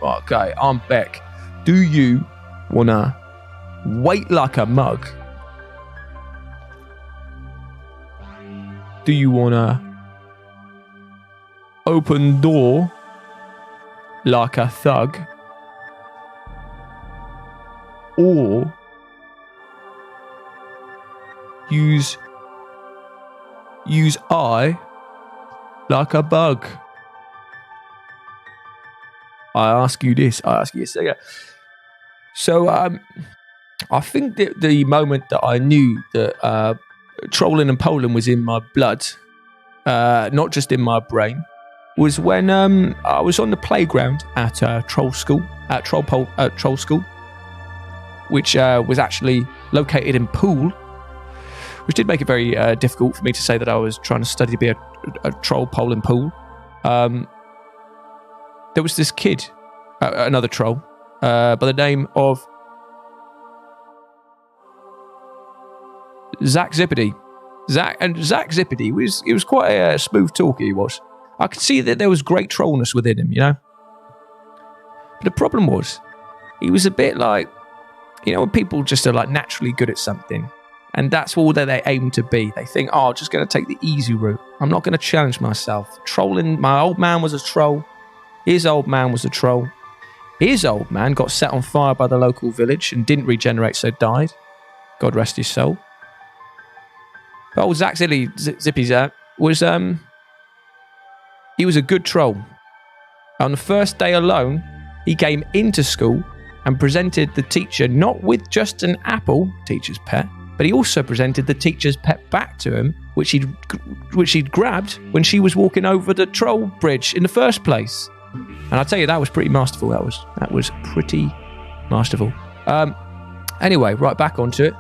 Okay, I'm back. Do you wanna wait like a mug? Do you wanna open door like a thug? Or use eye like a bug? I ask you this. So I think that the moment that I knew that trolling and polling was in my blood, not just in my brain, was when I was on the playground at Troll School, Troll School, which was actually located in Poole, which did make it very difficult for me to say that I was trying to study to be a troll pole in Poole. There was this kid, another troll, by the name of Zach Zippity. Zach Zippity was quite a smooth talker, he was. I could see that there was great trollness within him, you know? But the problem was, he was a bit like, you know, when people just are like naturally good at something, and that's all that they aim to be. They think, oh, I'm just going to take the easy route. I'm not going to challenge myself. Trolling, my old man was a troll. His old man was a troll. His old man got set on fire by the local village and didn't regenerate, so died. God rest his soul. But old Zach Zippy Zap was, he was a good troll. On the first day alone, he came into school and presented the teacher not with just an apple, teacher's pet, but he also presented the teacher's pet back to him, which he'd grabbed when she was walking over the troll bridge in the first place. And I tell you, that was pretty masterful. That was pretty masterful. Anyway, right back onto it.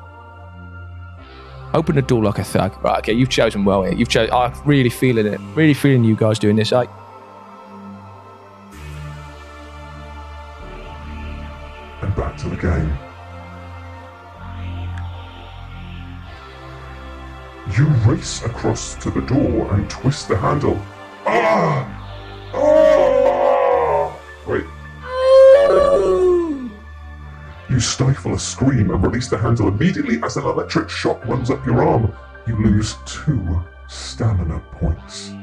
Open the door like a thug. Right, okay, you've chosen well here. I'm really feeling it. Really feeling you guys doing this, eh? And back to the game. You race across to the door and twist the handle. Ah! Ah! Wait. You stifle a scream and release the handle immediately as an electric shock runs up your arm. You lose 2 stamina points.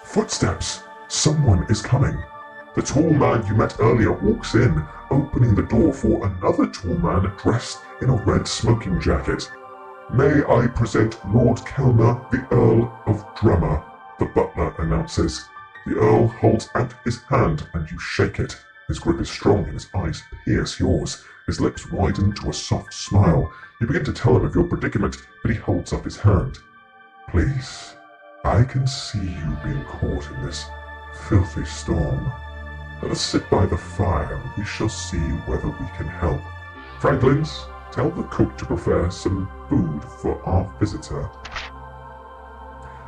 Footsteps. Someone is coming. The tall man you met earlier walks in, opening the door for another tall man dressed in a red smoking jacket. May I present Lord Kelmer, the Earl of Drummer, the butler announces. The Earl holds out his hand and you shake it. His grip is strong and his eyes pierce yours. His lips widen to a soft smile. You begin to tell him of your predicament, but he holds up his hand. Please, I can see you being caught in this filthy storm. Let us sit by the fire and we shall see whether we can help. Franklins, tell the cook to prepare some food for our visitor.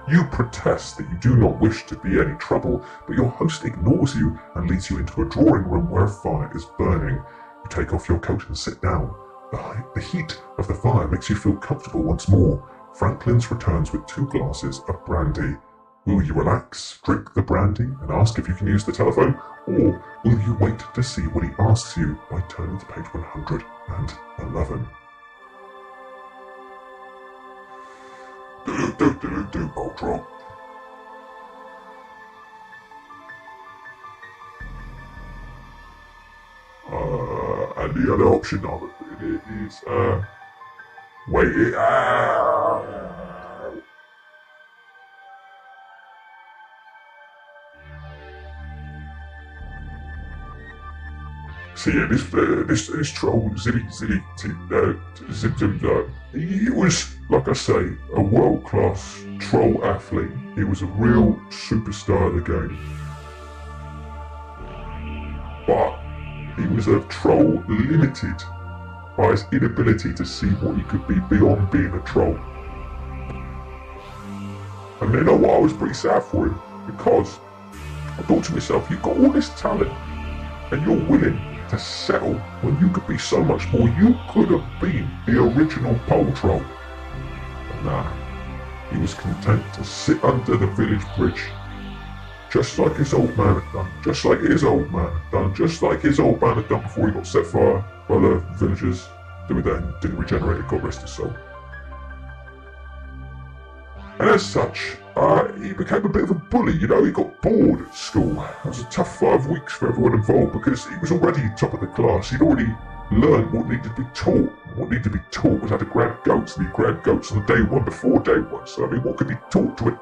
You protest that you do not wish to be any trouble, but your host ignores you and leads you into a drawing room where a fire is burning. You take off your coat and sit down. The heat of the fire makes you feel comfortable once more. Franklin's returns with 2 glasses of brandy. Will you relax, drink the brandy, and ask if you can use the telephone, or will you wait to see what he asks you by turning to page 111? Do, Boltron. And the other option of it is, wait it out. So yeah, this troll, Zip, he was, like I say, a world-class troll athlete. He was a real superstar of the game. But he was a troll limited by his inability to see what he could be beyond being a troll. And you know what, I was pretty sad for him, because I thought to myself, you've got all this talent, and you're willing to settle when you could be so much more. You could have been the original pole troll. But nah, he was content to sit under the village bridge, just like his old man had done, just like his old man had done, just like his old man had done before he got set fire by the villagers. Didn't regenerate, God rest his soul. And as such, he became a bit of a bully, you know, he got bored at school. It was a tough 5 weeks for everyone involved because he was already top of the class. He'd already learned what needed to be taught. What needed to be taught was how to grab goats, and he grabbed goats on the day 1 before day 1. So, I mean, what could be taught to a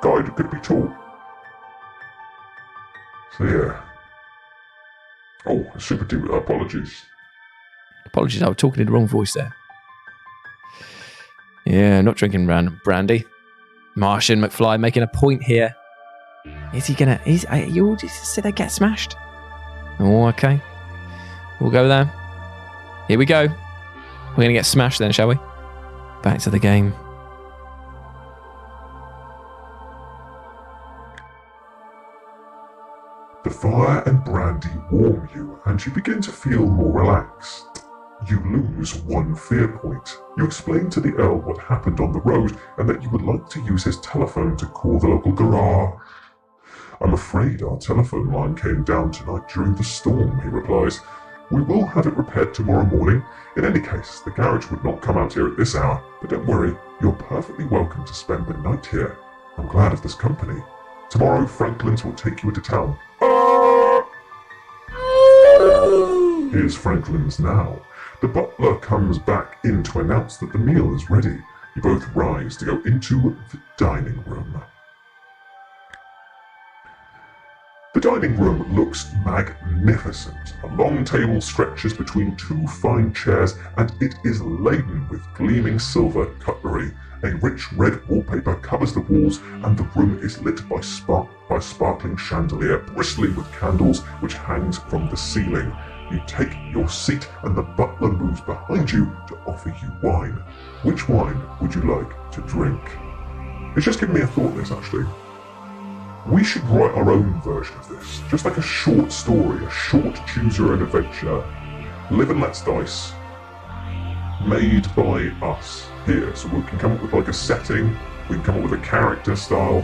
guy that could be taught? So, yeah. Oh, super duper apologies. Apologies, I was talking in the wrong voice there. Yeah, not drinking random brandy. Martian McFly making a point here. Is he gonna? You all just said they get smashed. Oh, okay. We'll go there. Here we go. We're gonna get smashed then, shall we? Back to the game. The fire and brandy warm you, and you begin to feel more relaxed. You lose one fear point. You explain to the Earl what happened on the road, and that you would like to use his telephone to call the local garage. I'm afraid our telephone line came down tonight during the storm, he replies. We will have it repaired tomorrow morning. In any case, the garage would not come out here at this hour, but don't worry, you're perfectly welcome to spend the night here. I'm glad of this company. Tomorrow, Franklin's will take you into town. Here's Franklin's now. The butler comes back in to announce that the meal is ready. You both rise to go into the dining room. The dining room looks magnificent. A long table stretches between two fine chairs, and it is laden with gleaming silver cutlery. A rich red wallpaper covers the walls, and the room is lit by sparkling chandelier, bristling with candles, which hangs from the ceiling. You take your seat, and the butler moves behind you to offer you wine. Which wine would you like to drink? It's just given me a thought, this actually. We should write our own version of this, just like a short story, a short choose your own adventure. Live and Let's Dice, made by us here. So we can come up with like a setting, we can come up with a character style.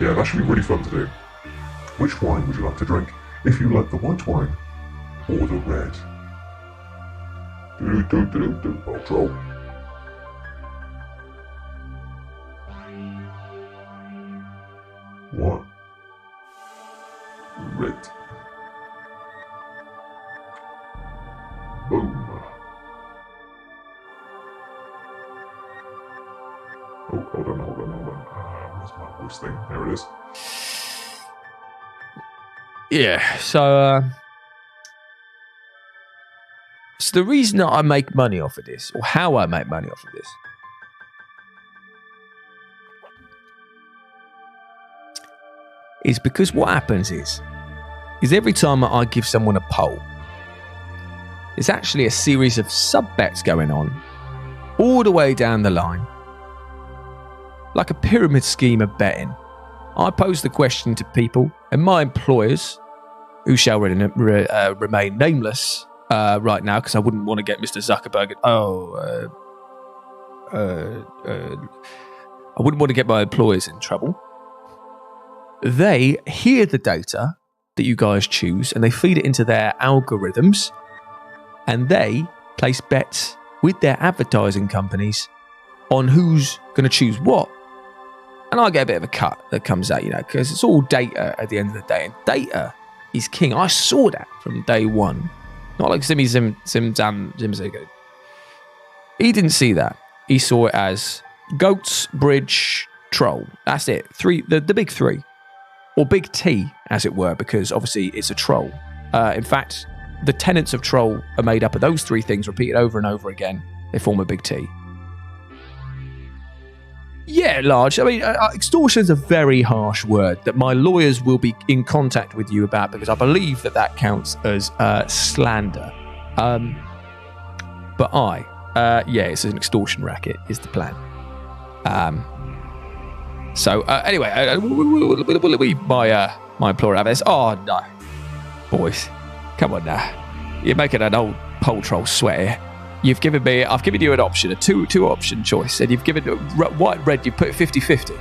Yeah, that should be really fun to do. Which wine would you like to drink? If you like the white wine or the red. Outro. What? Red. Boom. Oh, hold on. Where's my voice thing? There it is. Yeah, so the reason that I make money off of this, or how I make money off of this, is because what happens is every time I give someone a poll, there's actually a series of sub-bets going on all the way down the line. Like a pyramid scheme of betting. I pose the question to people, and my employers, who shall remain nameless right now, because I wouldn't want to get Mr. Zuckerberg. I wouldn't want to get my employers in trouble. They hear the data that you guys choose, and they feed it into their algorithms, and they place bets with their advertising companies on who's going to choose what. And I get a bit of a cut that comes out, because it's all data at the end of the day. And data is king. I saw that from day one. Not like Zimmy Zimzago. He didn't see that. He saw it as goats, bridge, troll. That's it. The big three. Or big T, as it were, because obviously it's a troll. In fact, the tenets of troll are made up of those three things repeated over and over again. They form a big T. Yeah, large. I mean, extortion is a very harsh word that my lawyers will be in contact with you about, because I believe that counts as slander. But it's an extortion racket is the plan. Anyway, will we my employer have this? Oh no, boys, come on now. You're making an old pole troll sweat here. I've given you an option, a two option choice, and you've given white, red, you put it 50-50.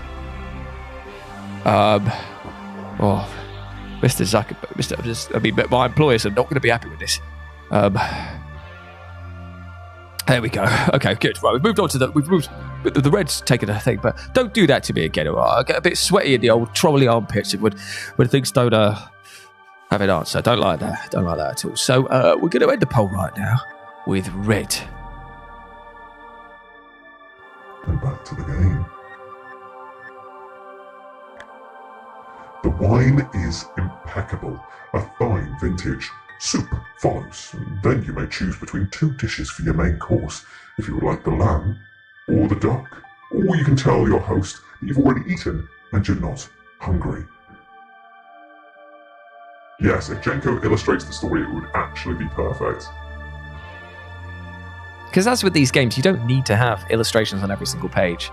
Mr. Zuckerberg, my employers are not going to be happy with this. There we go. Okay, good. Right, we've moved on to the red's taken a thing, but don't do that to me again. I get a bit sweaty in the old trolley armpits when things don't have an answer. Don't like that at all. So we're going to end the poll right now with red. And back to the game. The wine is impeccable, a fine vintage. Soup follows, and then you may choose between 2 dishes for your main course, if you would like the lamb or the duck, or you can tell your host that you've already eaten and you're not hungry. Yes, if Jenko illustrates the story, it would actually be perfect. Because as with these games, you don't need to have illustrations on every single page.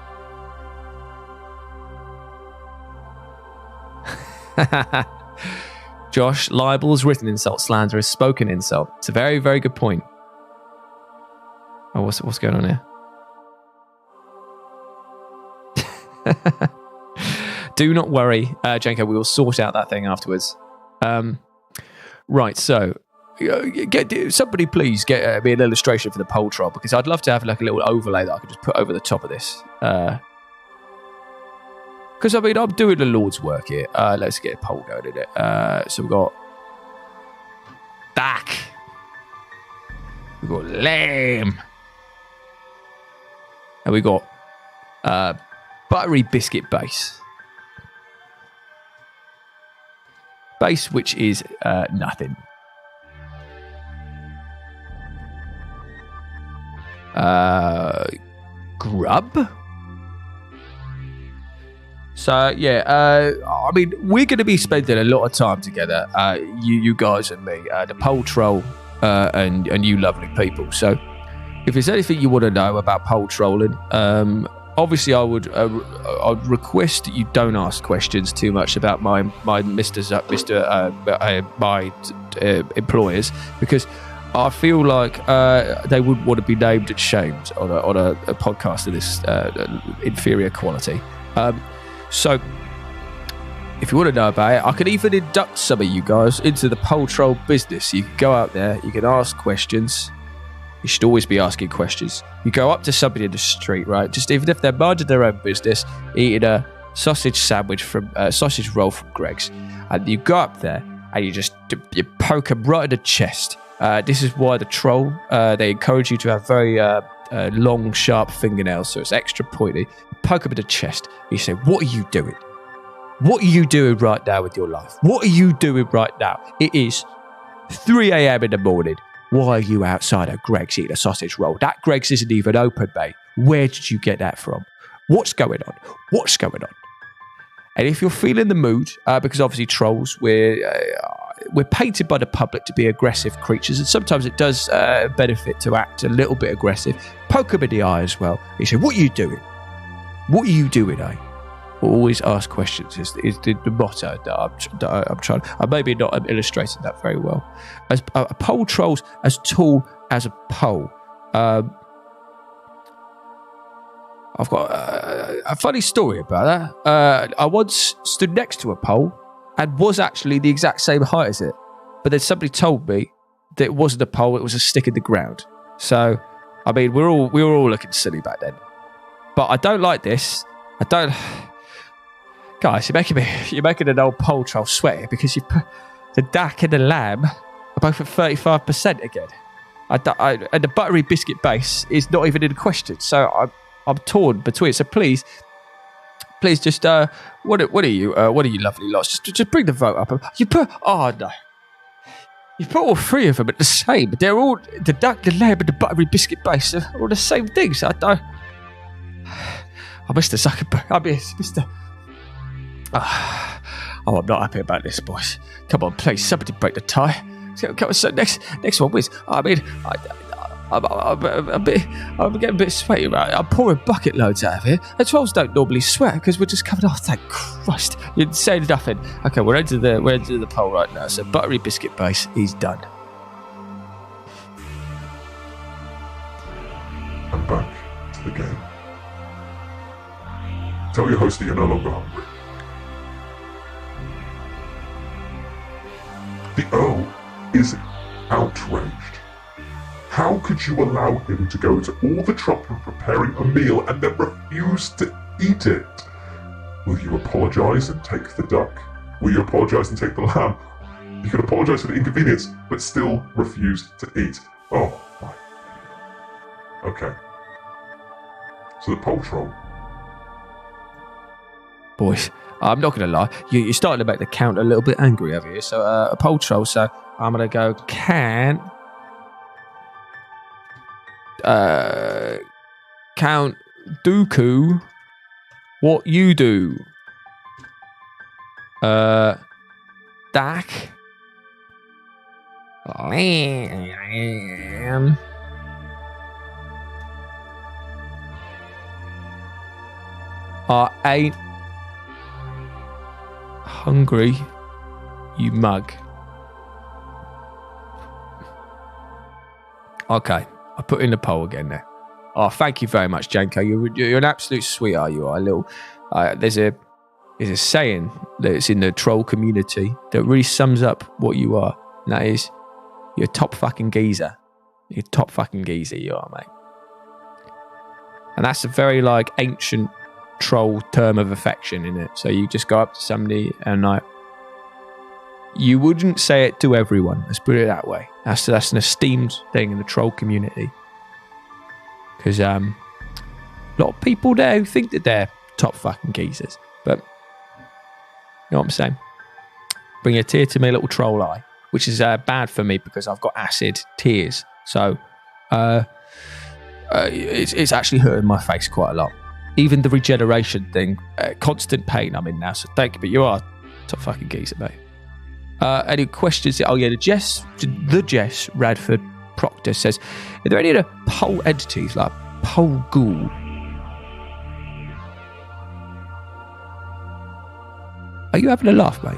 Josh, libel is written insult, slander is spoken insult. It's a very, very good point. Oh, what's going on here? Do not worry, Jenko, we will sort out that thing afterwards. Right, so somebody please get me an illustration for the pole troll, because I'd love to have like a little overlay that I could just put over the top of this. Because, I mean, I'm doing the Lord's work here. Let's get a poll going in it. So we've got back. We've got lamb. And we've got buttery biscuit base. Base, which is nothing. Grub? So, yeah, I mean, we're going to be spending a lot of time together, you guys and me, the pole troll and you lovely people. So, if there's anything you want to know about pole trolling, obviously I'd request that you don't ask questions too much about my employers, because I feel like they wouldn't want to be named and shamed on a podcast of this inferior quality. So, if you want to know about it, I could even induct some of you guys into the pole troll business. You can go out there, you can ask questions. You should always be asking questions. You go up to somebody in the street, right? Just even if they're minding their own business, eating a sausage roll from Greg's, and you go up there and you poke them right in the chest. This is why the troll, they encourage you to have very long, sharp fingernails, so it's extra pointy. You poke them in the chest. You say, "What are you doing? What are you doing right now with your life? What are you doing right now? It is 3 a.m. in the morning. Why are you outside of Greg's eating a sausage roll? That Greg's isn't even open, mate. Where did you get that from? What's going on? What's going on?" And if you're feeling the mood, because obviously trolls, we're painted by the public to be aggressive creatures, and sometimes it does benefit to act a little bit aggressive. Poke them in the eye as well. You say, "What are you doing? What are you doing, eh?" Always ask questions is the motto that I'm trying. I maybe not illustrated that very well. As a pole troll's as tall as a pole. I've got a funny story about that. I once stood next to a pole and was actually the exact same height as it, but then somebody told me that it wasn't a pole; it was a stick in the ground. So, I mean, we were all looking silly back then. But I don't like this. I don't. Guys, you're making an old pole troll sweaty, because you put the duck and the lamb are both at 35% again. And the buttery biscuit base is not even in question. So I'm torn between. So please just what are you lovely lots? Just bring the vote up. You put all 3 of them at the same. They're all the duck, the lamb, and the buttery biscuit base are all the same things. Mr. Zuckerberg. Mr. Oh, I'm not happy about this, boys. Come on, please, somebody break the tie. So next one wins. I mean, I'm getting a bit sweaty, right? I'm pouring bucket loads out of here. The trolls don't normally sweat because we're just coming off. Thank Christ, you're saying nothing. Okay, we're into the poll right now. So buttery biscuit base, he's done. And back to the game. Tell your host that you're no longer hungry. The Earl is outraged. How could you allow him to go to all the trouble of preparing a meal and then refuse to eat it? Will you apologise and take the duck? Will you apologise and take the lamb? You can apologise for the inconvenience, but still refuse to eat. Oh my. Okay. So the pole troll. Boys, I'm not going to lie. You're starting to make the count a little bit angry over here. So a pole troll. So I'm going to go can Count Dooku what you do. Dak. Lamb. I ain't hungry, you mug. Okay, I put in the poll again there. Oh, thank you very much, Janko. You're an absolute sweetheart. You are a little. There's a saying that's in the troll community that really sums up what you are. And that is, you're a top fucking geezer. You're a top fucking geezer, you are, mate. And that's a very like ancient troll term of affection in it. So you just go up to somebody and like, you wouldn't say it to everyone. Let's put it that way. That's an esteemed thing in the troll community. Because a lot of people there who think that they're top fucking geezers. But you know what I'm saying? Bring a tear to my little troll eye, which is bad for me because I've got acid tears. So it's actually hurting my face quite a lot. Even the regeneration thing, constant pain I'm in now. So thank you, but you are top fucking geezer, mate. Any questions? Oh yeah, the Jess Radford Proctor says, are there any other pole entities like pole ghoul? Are you having a laugh, mate?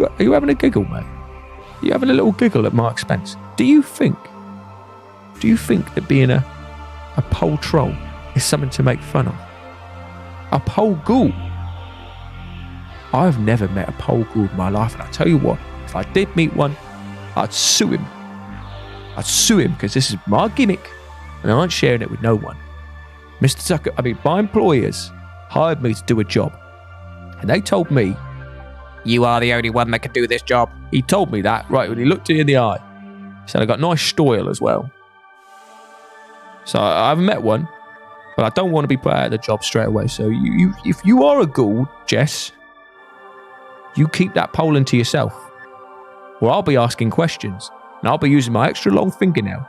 Are you having a giggle, mate? Are you having a little giggle at my expense? Do you think that being a pole troll is something to make fun of? A pole ghoul? I've never met a pole ghoul in my life, and I tell you what, if I did meet one, I'd sue him. I'd sue him because this is my gimmick, and I ain't sharing it with no one. Mr. Tucker, my employers hired me to do a job, and they told me, you are the only one that can do this job. He told me that, right, when he looked me in the eye. He said, I got nice style as well. So I haven't met one, but I don't want to be put out of the job straight away. So if you are a ghoul, Jess, you keep that polling to yourself. Or I'll be asking questions, and I'll be using my extra long fingernail.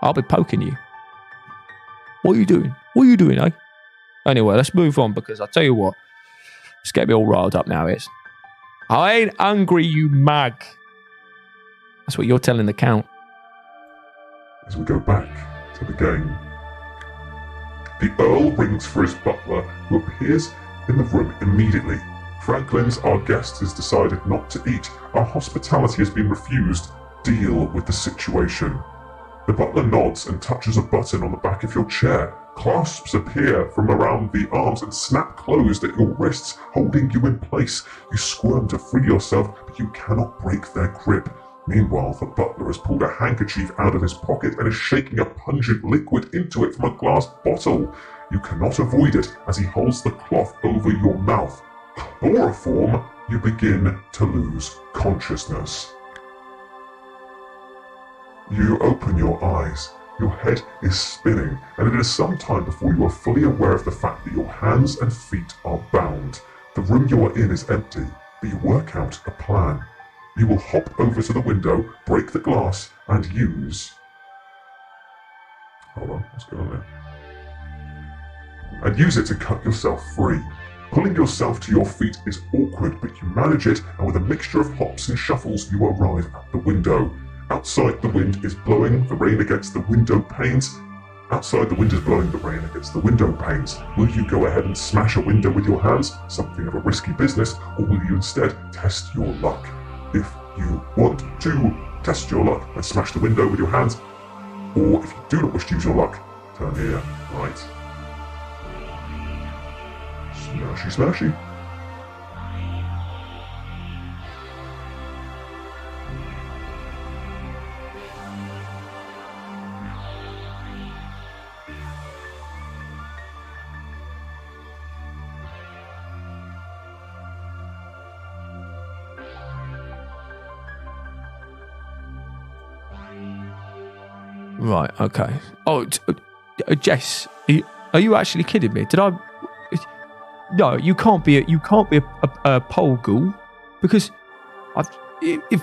I'll be poking you. What are you doing? What are you doing, eh? Anyway, let's move on, because I'll tell you what, it's getting me all riled up now, is. I ain't hungry, you mag. That's what you're telling the Count. As we go back to the game, the Earl rings for his butler, who appears in the room immediately. Franklin's, our guest, has decided not to eat. Our hospitality has been refused. Deal with the situation. The butler nods and touches a button on the back of your chair. Clasps appear from around the arms and snap closed at your wrists, holding you in place. You squirm to free yourself, but you cannot break their grip. Meanwhile, the butler has pulled a handkerchief out of his pocket and is shaking a pungent liquid into it from a glass bottle. You cannot avoid it as he holds the cloth over your mouth. Chloroform, you begin to lose consciousness. You open your eyes. Your head is spinning, and it is some time before you are fully aware of the fact that your hands and feet are bound. The room you are in is empty, but you work out a plan. You will hop over to the window, break the glass, and use... Hold on, what's going on there? And use it to cut yourself free. Pulling yourself to your feet is awkward, but you manage it, and with a mixture of hops and shuffles, you arrive at the window. Outside, the wind is blowing the rain against the window panes. Outside, the wind is blowing the rain against the window panes. Will you go ahead and smash a window with your hands? Something of a risky business, or will you instead test your luck? If you want to test your luck and smash the window with your hands, or if you do not wish to use your luck, turn here, right. Smashy, smashy. Right, okay. Oh, Jess, are you actually kidding me? Did I... no, you can't be a pole ghoul because if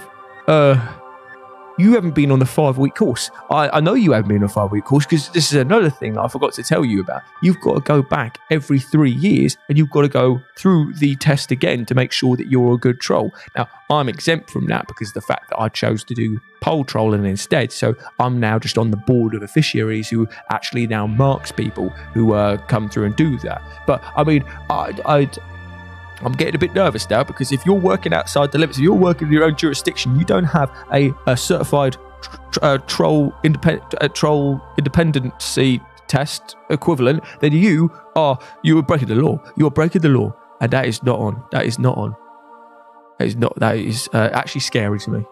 you haven't been on the 5-week course. I know you haven't been on a 5-week course because this is another thing I forgot to tell you about. You've got to go back every 3 years and you've got to go through the test again to make sure that you're a good troll. Now, I'm exempt from that because of the fact that I chose to do pole trolling instead. So I'm now just on the board of officiaries who actually now marks people who come through and do that. But I mean, I'm getting a bit nervous now because if you're working outside the limits, if you're working in your own jurisdiction, you don't have a certified troll independency test equivalent, then you are breaking the law. You are breaking the law, and that is not on. That is not on. That is actually scary to me.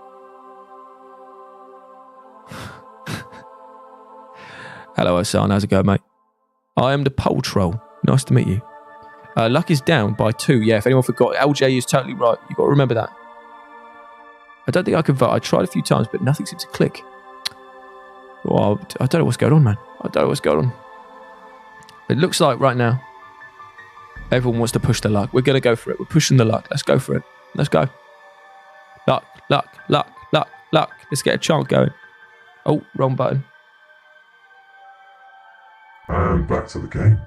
Hello, Hassan. How's it going, mate? I am the pole troll. Nice to meet you. Luck is down by 2. Yeah, if anyone forgot, LJ is totally right. You've got to remember that. I don't think I can vote. I tried a few times, but nothing seems to click. Well, I don't know what's going on, man. I don't know what's going on. It looks like right now, everyone wants to push the luck. We're going to go for it. We're pushing the luck. Let's go for it. Let's go. Luck, luck, luck, luck, luck. Let's get a chant going. Oh, wrong button. And back to the game.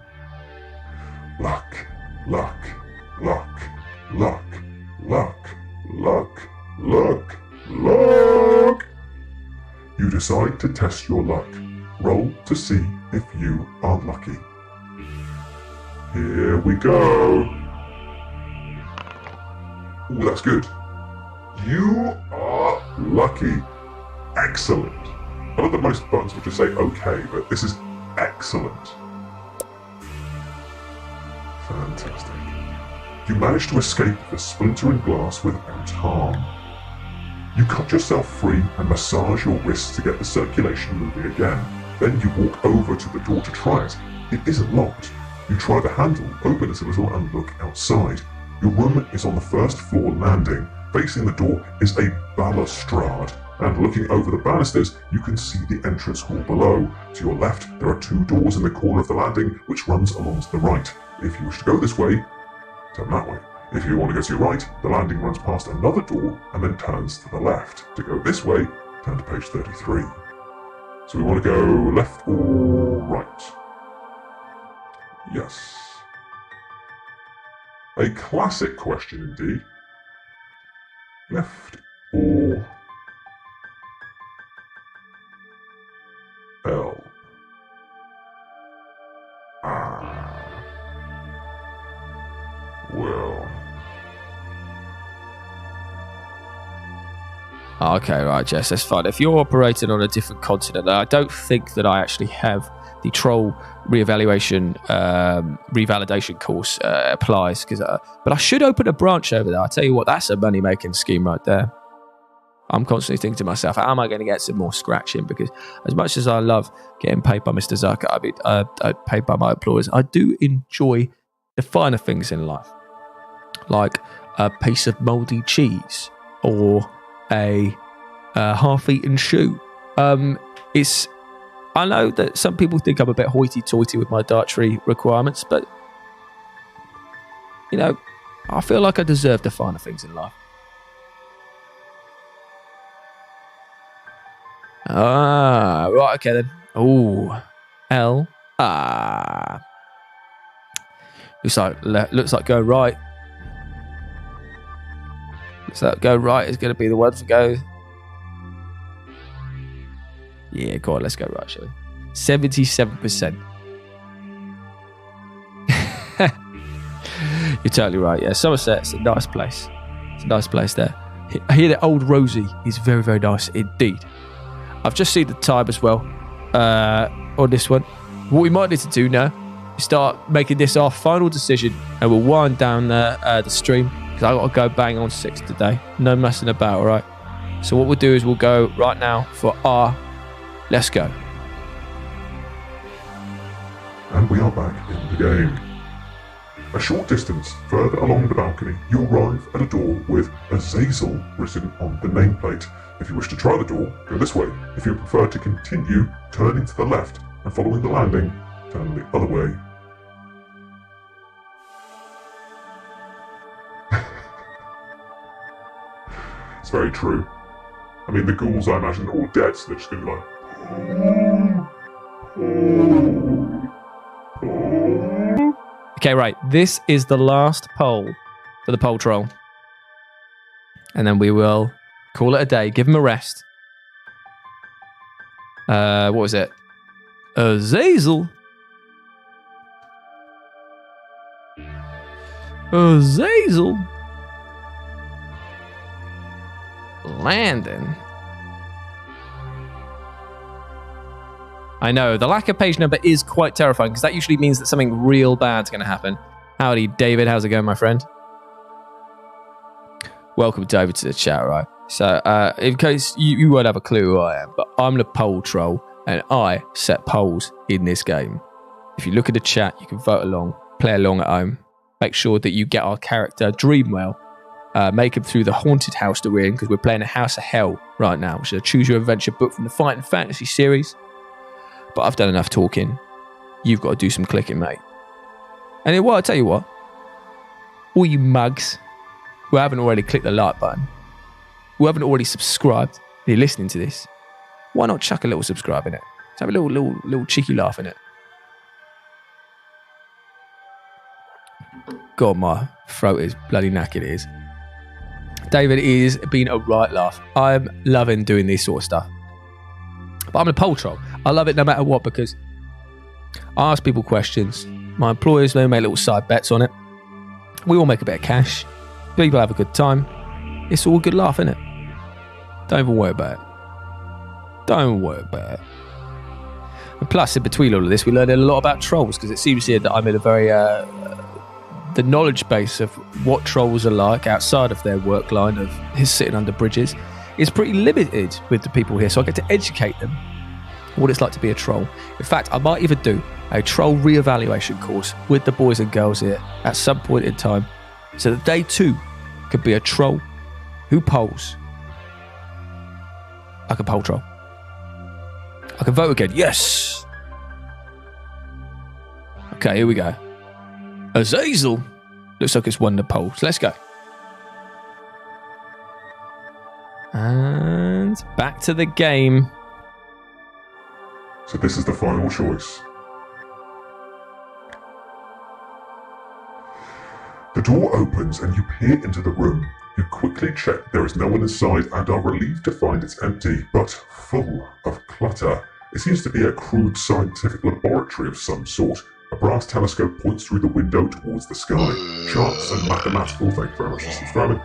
Luck, luck, luck, luck, luck, luck, luck, luck. You decide to test your luck. Roll to see if you are lucky. Here we go. Ooh, that's good. You are lucky. Excellent. I know that most buttons would just say okay, but this is excellent. Fantastic. You manage to escape the splintering glass without harm. You cut yourself free and massage your wrists to get the circulation moving again. Then you walk over to the door to try it. It isn't locked. You try the handle, open it a little and look outside. Your room is on the first floor landing. Facing the door is a balustrade, and looking over the banisters, you can see the entrance hall below. To your left, there are 2 doors in the corner of the landing, which runs along to the right. If you wish to go this way, turn that way. If you want to go to your right, the landing runs past another door and then turns to the left. To go this way, turn to page 33. So we want to go left or right? Yes. A classic question indeed. Left or L? Well. Okay, right, Jess, that's fine. If you're operating on a different continent, I don't think that I actually have the troll revalidation course applies. But I should open a branch over there. I tell you what, that's a money-making scheme right there. I'm constantly thinking to myself, how am I going to get some more scratching? Because as much as I love getting paid by Mr. Zucker, paid by my employers, I do enjoy the finer things in life, like a piece of mouldy cheese or a half-eaten shoe. I know that some people think I'm a bit hoity-toity with my dietary requirements, but you know, I feel like I deserve the finer things in life. Ah, right, okay then. Oh, L. Ah. Looks like go right. Looks like go right is going to be the one to go. Yeah, go on, let's go right, shall we? 77%. You're totally right, yeah. Somerset's a nice place. It's a nice place there. I hear that Old Rosie is very, very nice indeed. I've just seen the time as well on this one. What we might need to do now is start making this our final decision, and we'll wind down the stream because I've got to go bang on 6 today. No messing about, all right? So what we'll do is we'll go right now for our let's go. And we are back in the game. A short distance further along the balcony, you arrive at a door with Azazel written on the nameplate. If you wish to try the door, go this way. If you prefer to continue, turning to the left and following the landing, turn the other way. It's very true. I mean, the ghouls, I imagine, are all dead, so they're just going to be like... Okay, right. This is the last poll for the poll troll. And then we will call it a day. Give him a rest. What was it? Azazel. Azazel. Landon. I know, the lack of page number is quite terrifying because that usually means that something real bad's going to happen. Howdy, David. How's it going, my friend? Welcome, David, to the chat, right? So, in case you won't have a clue who I am, but I'm the poll troll, and I set polls in this game. If you look at the chat, you can vote along, play along at home. Make sure that you get our character, Dreamwell, make him through the haunted house that we're in, because we're playing a House of Hell right now, which is a choose-your-adventure book from the Fight and Fantasy series. But I've done enough talking. You've got to do some clicking, mate. And then, I'll tell you what. All you mugs who haven't already clicked the like button, who haven't already subscribed, and you're listening to this, why not chuck a little subscribe in it? Let's have a little cheeky laugh in it. God, my throat is bloody knackered, it is. David is being a right laugh. I'm loving doing this sort of stuff. But I'm a poll troll. I love it no matter what, because I ask people questions. My employers, they make little side bets on it. We all make a bit of cash. People have a good time. It's all a good laugh, isn't it? Don't even worry about it. Don't worry about it. And plus, in between all of this, we learned a lot about trolls, because it seems here that I'm in a very... the knowledge base of what trolls are like outside of their work line of his sitting under bridges is pretty limited with the people here, so I get to educate them what it's like to be a troll. In fact, I might even do a troll re-evaluation course with the boys and girls here at some point in time, so that they too could be a troll who polls. I can poll troll. I can vote again. Yes! Okay, here we go. Azazel looks like it's won the poll, so let's go. And back to the game. So this is the final choice. The door opens and you peer into the room. You quickly check there is no one inside and are relieved to find it's empty, but full of clutter. It seems to be a crude scientific laboratory of some sort. A brass telescope points through the window towards the sky. Charts and mathematical, thank you very much for subscribing.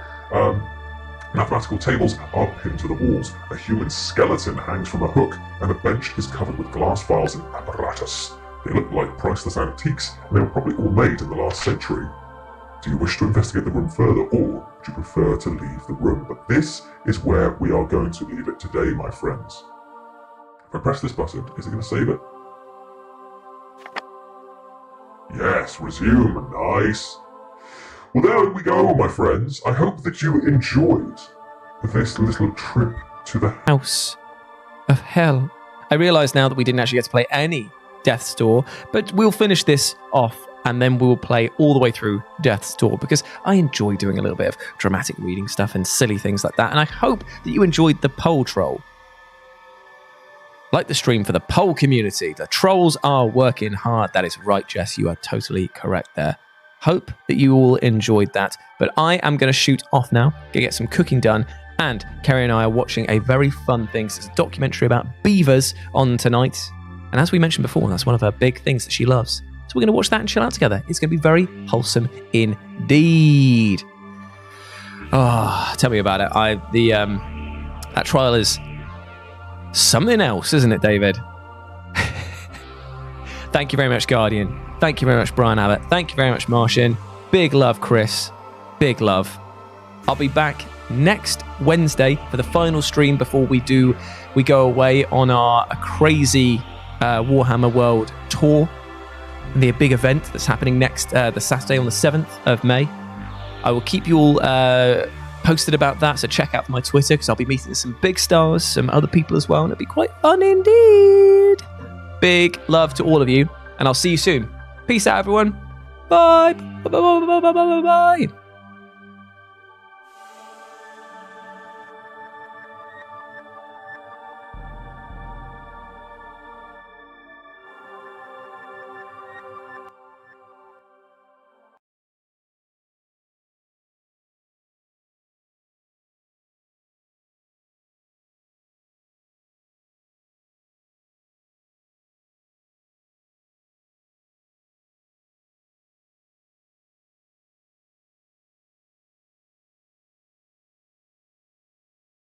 Mathematical tables are pinned to the walls. A human skeleton hangs from a hook, and a bench is covered with glass vials and apparatus. They look like priceless antiques, and they were probably all made in the last century. Do you wish to investigate the room further, or would you prefer to leave the room? But this is where we are going to leave it today, my friends. If I press this button, is it going to save it? Yes, resume. Nice. Well, there we go, my friends. I hope that you enjoyed this little trip to the House of Hell. I realise now that we didn't actually get to play any Death's Door, but we'll finish this off and then we will play all the way through Death's Door, because I enjoy doing a little bit of dramatic reading stuff and silly things like that, and I hope that you enjoyed the poll troll. Like the stream for the poll community. The trolls are working hard. That is right, Jess. You are totally correct there. Hope that you all enjoyed that. But I am going to shoot off now, get some cooking done, and Kerry and I are watching a very fun thing. So it's a documentary about beavers on tonight. And as we mentioned before, that's one of her big things that she loves. So we're going to watch that and chill out together. It's going to be very wholesome indeed. Oh, tell me about it. That trial is something else, isn't it, David? Thank you very much, Guardian. Thank you very much, Brian Abbott. Thank you very much, Martian. Big love, Chris. Big love. I'll be back next Wednesday for the final stream before we go away on our crazy Warhammer World tour. The big event that's happening next the Saturday on the 7th of May. I will keep you all posted about that, so check out my Twitter, because I'll be meeting some big stars, some other people as well, and it'll be quite fun indeed. Big love to all of you, and I'll see you soon. Peace out, everyone. Bye. Bye. Bye. Bye. Bye. Bye. Bye.